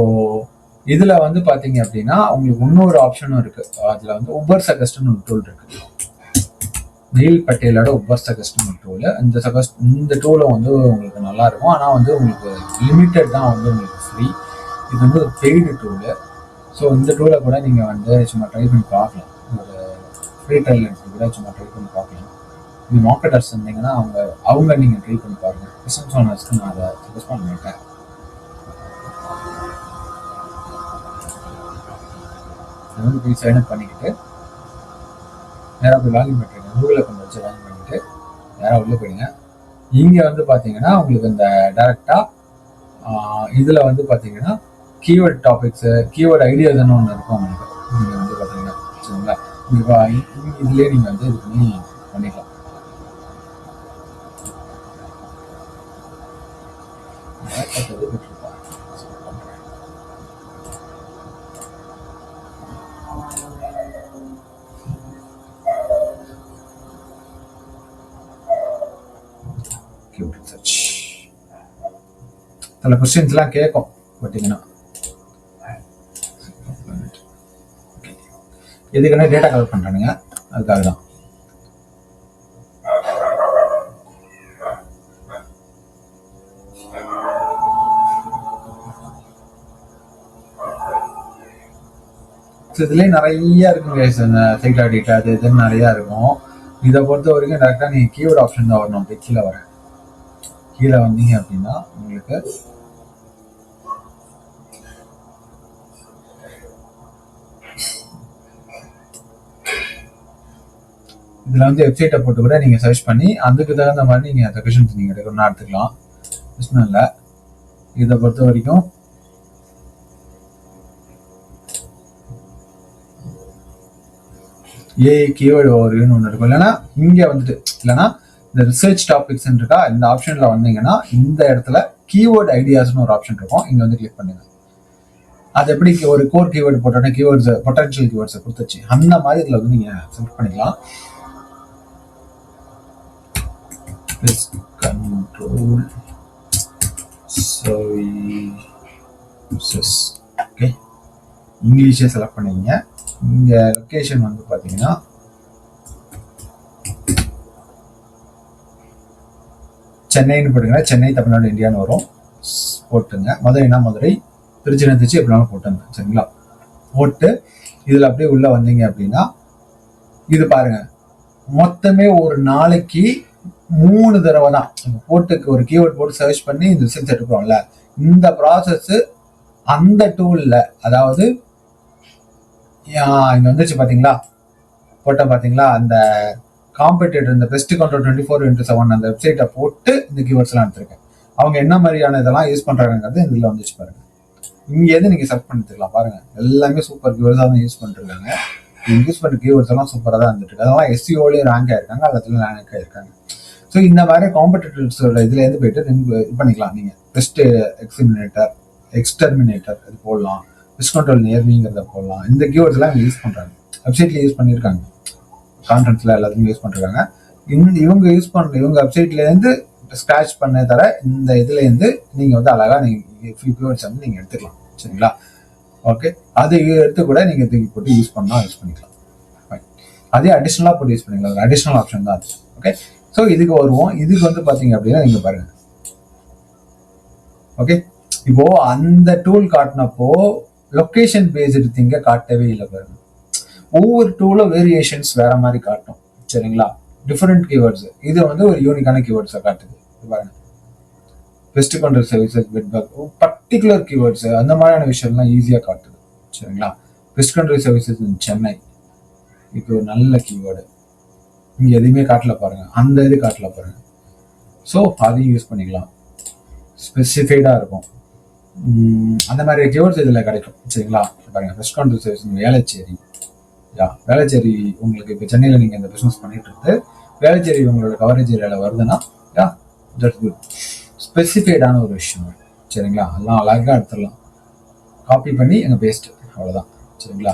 இதில் வந்து பார்த்தீங்க அப்படின்னா உங்களுக்கு இன்னொரு ஆப்ஷனும் இருக்குது. அதில் வந்து உபர் சஜஸ்ட்னு ஒரு டூல் இருக்குது. நீல் பட்டேலோட உபர் சஜஸ்ட்னு ஒரு டூல். இந்த டூலும் வந்து உங்களுக்கு நல்லா இருக்கும். ஆனால் வந்து உங்களுக்கு லிமிட்டட் தான், வந்து உங்களுக்கு ஃப்ரீ. இது வந்து ஒரு பெய்டு டூலு. ஸோ இந்த டூலை கூட நீங்கள் வந்து சும்மா ட்ரை பண்ணி பார்க்கலாம். ஒரு ஃப்ரீ ட்ரையல் கூட சும்மா ட்ரை பண்ணி பார்க்கலாம். நீங்கள் மார்க்கெட்டர்ஸ் இருந்தீங்கன்னா அவங்க நீங்கள் ட்ரை பண்ணி பாருங்கள். பிஸ்னஸ் ஓனர்ஸ்க்கு நான் அதை சஜஸ்ட் பண்ண மாட்டேன். அதை வந்து போய் சைன்அப் பண்ணிக்கிட்டு நேராக போய் லாகின் பண்ணுறீங்க. கூகுள் அக்கௌண்ட் வச்சு லாகின் பண்ணிவிட்டு நேராக உள்ளே போயிடுங்க. இங்கே வந்து பார்த்தீங்கன்னா உங்களுக்கு இந்த டேரெக்டாக இதில் வந்து பார்த்தீங்கன்னா கீவேர்ட் டாபிக்ஸு, கீவேர்ட் ஐடியாஸ்ன்னு ஒன்று இருக்கும் உங்களுக்கு. நீங்கள் வந்து பார்த்தீங்கன்னா சரிங்களா, இதுலேயே நீங்கள் வந்து இது பண்ணி பண்ணிக்கலாம். சில கொஸ்டின்ஸ்லாம் கேட்கும் பார்த்தீங்கன்னா, எதுக்குன்னா டேட்டா கலெக்ட் பண்ணுறானுங்க, அதுக்காக தான். இதுலேயே நிறைய இருக்குங்க. சைட் ஆடிட் அது இதுன்னு நிறையா இருக்கும். இதை பொறுத்த வரைக்கும் டேரெக்டாக நீங்கள் கீவேர்ட் ஆப்ஷன் தான் வரணும். அப்படி கீழே வரேன், கீழே வந்தீங்க அப்படின்னா உங்களுக்கு இதில் வந்து வெப்சைட்டை போட்டு கூட நீங்கள் சர்ச் பண்ணி அதுக்கு தகுந்த மாதிரி நீங்கள் அந்த கொஷின்ஸ் நீங்கள் எடுக்கணும்னா எடுத்துக்கலாம். பிரச்சனை இல்லை. இதை பொறுத்த வரைக்கும் ஏஐ கீவேர்டு ஓவர்வியூன்னு ஒன்று இருக்கும். இல்லைன்னா இங்கே வந்துட்டு இல்லைன்னா இந்த ரிசர்ச் டாபிக்ஸ் இருக்கா, இந்த ஆப்ஷனில் வந்தீங்கன்னா இந்த இடத்துல கீவேர்டு ஐடியாஸ்னு ஒரு ஆப்ஷன் இருக்கும். இங்கே வந்து கிளிக் பண்ணுங்க. அது எப்படி ஒரு கோர் கீவேர்டு போட்டோன்னா கீவேர்ட்ஸ் பொட்டன்ஷியல் கீவேர்ட்ஸை கொடுத்துச்சு, அந்த மாதிரி இதில் வந்து நீங்கள் செலக்ட் பண்ணிக்கலாம். கண்ட்ரோல் சர்வீசஸ், ஓகே, இங்கிலீஷே செலக்ட் பண்ணிங்க. இங்கே லொக்கேஷன் வந்து பார்த்தீங்கன்னா சென்னைன்னு போட்டுங்கன்னா சென்னை, தமிழ்நாடு, இந்தியான்னு வரும். போட்டுங்க. மதுரைனா மதுரை, திருச்சினா திருச்சி, எப்படினாலும் போட்டுங்க. சரிங்களா? போட்டு இதில் அப்படியே உள்ளே வந்தீங்க அப்படின்னா இது பாருங்க, மொத்தமே ஒரு நாளைக்கு 3 தடவை தான் போட்டு ஒரு கீவேர்ட் போட்டு சர்ச் பண்ணி இந்த ரிசல்ட்ஸ் எடுக்கிறோம்ல, இந்த ப்ராசஸ் அந்த டூலில், அதாவது இங்கே வந்துருச்சு பார்த்தீங்களா, போட்ட பார்த்தீங்களா, அந்த காம்படிட்டர் இந்த பெஸ்ட் கண்ட்ரோல் 24x7 அந்த வெப்சைட்டை போட்டு இந்த கீவேர்ட்ஸ்லாம் எடுத்திருக்கேன். அவங்க என்ன மாதிரியான இதெல்லாம் யூஸ் பண்ணுறாங்கிறது இதில் வந்துச்சு பாருங்க. இங்கேருந்து நீங்கள் செலக்ட் பண்ணிக்கலாம். பாருங்க, எல்லாமே சூப்பர் கீவேர்ட்ஸாக தான் யூஸ் பண்ணிருக்காங்க. யூஸ் பண்ணுற கீவேர்ட்ஸ் எல்லாம் சூப்பராக தான் இருந்துட்டு இருக்கு. அதெல்லாம் எஸ்சிஓலேயே ரேங்க் ஆயிருக்காங்க, எல்லாத்துலையும் ரேங்க் ஆயிருக்காங்க. ஸோ இந்த மாதிரி காம்படிட்டர்ஸோட இதுலேருந்து போயிட்டு இது பண்ணிக்கலாம். நீங்கள் பெஸ்ட் எக்ஸ்டர்மினேட்டர் இது போடலாம், பெஸ்ட் கண்ட்ரோல் நியர்மிங்கிறத போடலாம். இந்த கீவேர்ட்ஸ்லாம் யூஸ் பண்ணுறாங்க, வெப்சைட்லேயே யூஸ் பண்ணியிருக்காங்க, கான்ஃபரன்ஸில் எல்லாத்துலையும் யூஸ் பண்ணிருக்காங்க. இவங்க யூஸ் பண்ணுற இவங்க வெப்சைட்லேருந்து ஸ்க்ராட்ச் பண்ண தர இந்த இதுலேருந்து நீங்கள் வந்து அழகாக நீங்கள் ஃபியூ கீவேர்ட்ஸ் வந்து நீங்கள் எடுத்துக்கலாம். சரிங்களா? ஓகே, அது எடுத்து கூட நீங்கள் தூக்கி போட்டு யூஸ் பண்ணிக்கலாம். அதே அடிஷ்னலாக போட்டு யூஸ் பண்ணிக்கலாம். அது அடிஷ்னல் ஆப்ஷன் தான் அது. ஓகே, ஸோ இதுக்கு வருவோம். இதுக்கு வந்து பார்த்தீங்க அப்படின்னா நீங்கள் பாருங்கள். ஓகே, இப்போ அந்த டூல் காட்டினப்போ லொக்கேஷன் பேஸ்டு திங்க காட்டவே இல்லை பாருங்க. ஒவ்வொரு டூலும் வேரியேஷன்ஸ் வேற மாதிரி காட்டும். சரிங்களா? Different keywords. இது வந்து ஒரு யூனிக்கான கீவேர்ட்ஸை காட்டுது பாருங்க. Pest control services, பெட்பக், particular keywords அந்த மாதிரியான விஷயம்லாம் ஈஸியாக காட்டுது. சரிங்களா? Pest control services in Chennai, இது ஒரு நல்ல கீவேர்டு. இங்கே எதுவுமே காட்டல பாருங்க, அந்த இது காட்டல பாருங்க. ஸோ அதையும் யூஸ் பண்ணிக்கலாம். ஸ்பெசிஃபைடாக இருக்கும். அந்த மாதிரி கீவேர்ட்ஸ் இதில் கிடைக்கும். சரிங்களா? பாருங்க, pest control service Velachery. Velachery உங்களுக்கு இப்போ சென்னையில் நீங்கள் இந்த பிஸ்னஸ் பண்ணிட்டு இருந்து வேளச்சேரி உங்களோட கவரேஜ் ஏரியாவில் வருதுன்னா தட்ஸ் குட். ஸ்பெசிஃபைடான ஒரு விஷயம். சரிங்களா? அதெல்லாம் அழகாக எடுத்துடலாம். காப்பி பண்ணி எங்கள் பேஸ்ட், அவ்வளோதான். சரிங்களா?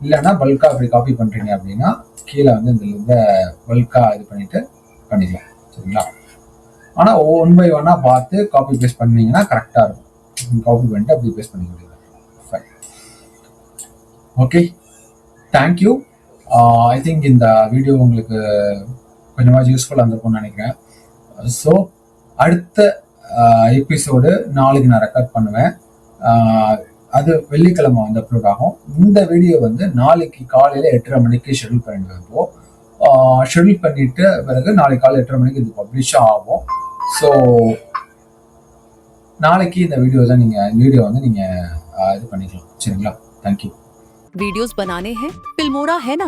இல்லைன்னா பல்காக அப்படி காப்பி பண்ணுறீங்க அப்படின்னா கீழே வந்து இந்த பல்காக இது பண்ணிட்டு பண்ணிக்கலாம். சரிங்களா? ஆனால் 1 by 1 பார்த்து காப்பி பேஸ்ட் பண்ணீங்கன்னா கரெக்டாக இருக்கும். காப்பி பண்ணிட்டு அப்படி பேஸ்ட் பண்ணிக்க முடியாது. Fine. Okay, thank you. I think இந்த வீடியோ உங்களுக்கு கொஞ்சமாக யூஸ்ஃபுல்லாக இருந்திருக்கும்னு நினைக்கிறேன். ஸோ அடுத்த எபிசோடு நாளைக்கு நான் ரெக்கார்ட் பண்ணுவேன். அது வெள்ளிக்கிழமை வந்து அப்லோட் ஆகும். இந்த வீடியோ வந்து நாளைக்கு காலையில் 8:30 மணிக்கு ஷெட்யூல் பண்ணிடுவேன். இப்போது ஷெட்யூல் பண்ணிட்டு பிறகு நாளைக்கு காலை 8:30 மணிக்கு இது பப்ளிஷாக ஆகும். ஸோ நாளைக்கு இந்த வீடியோ வந்து நீங்கள் இது பண்ணிக்கலாம். சரிங்களா? தேங்க்யூ. वीडियोस बनाने हैं, फिल्मोरा है ना।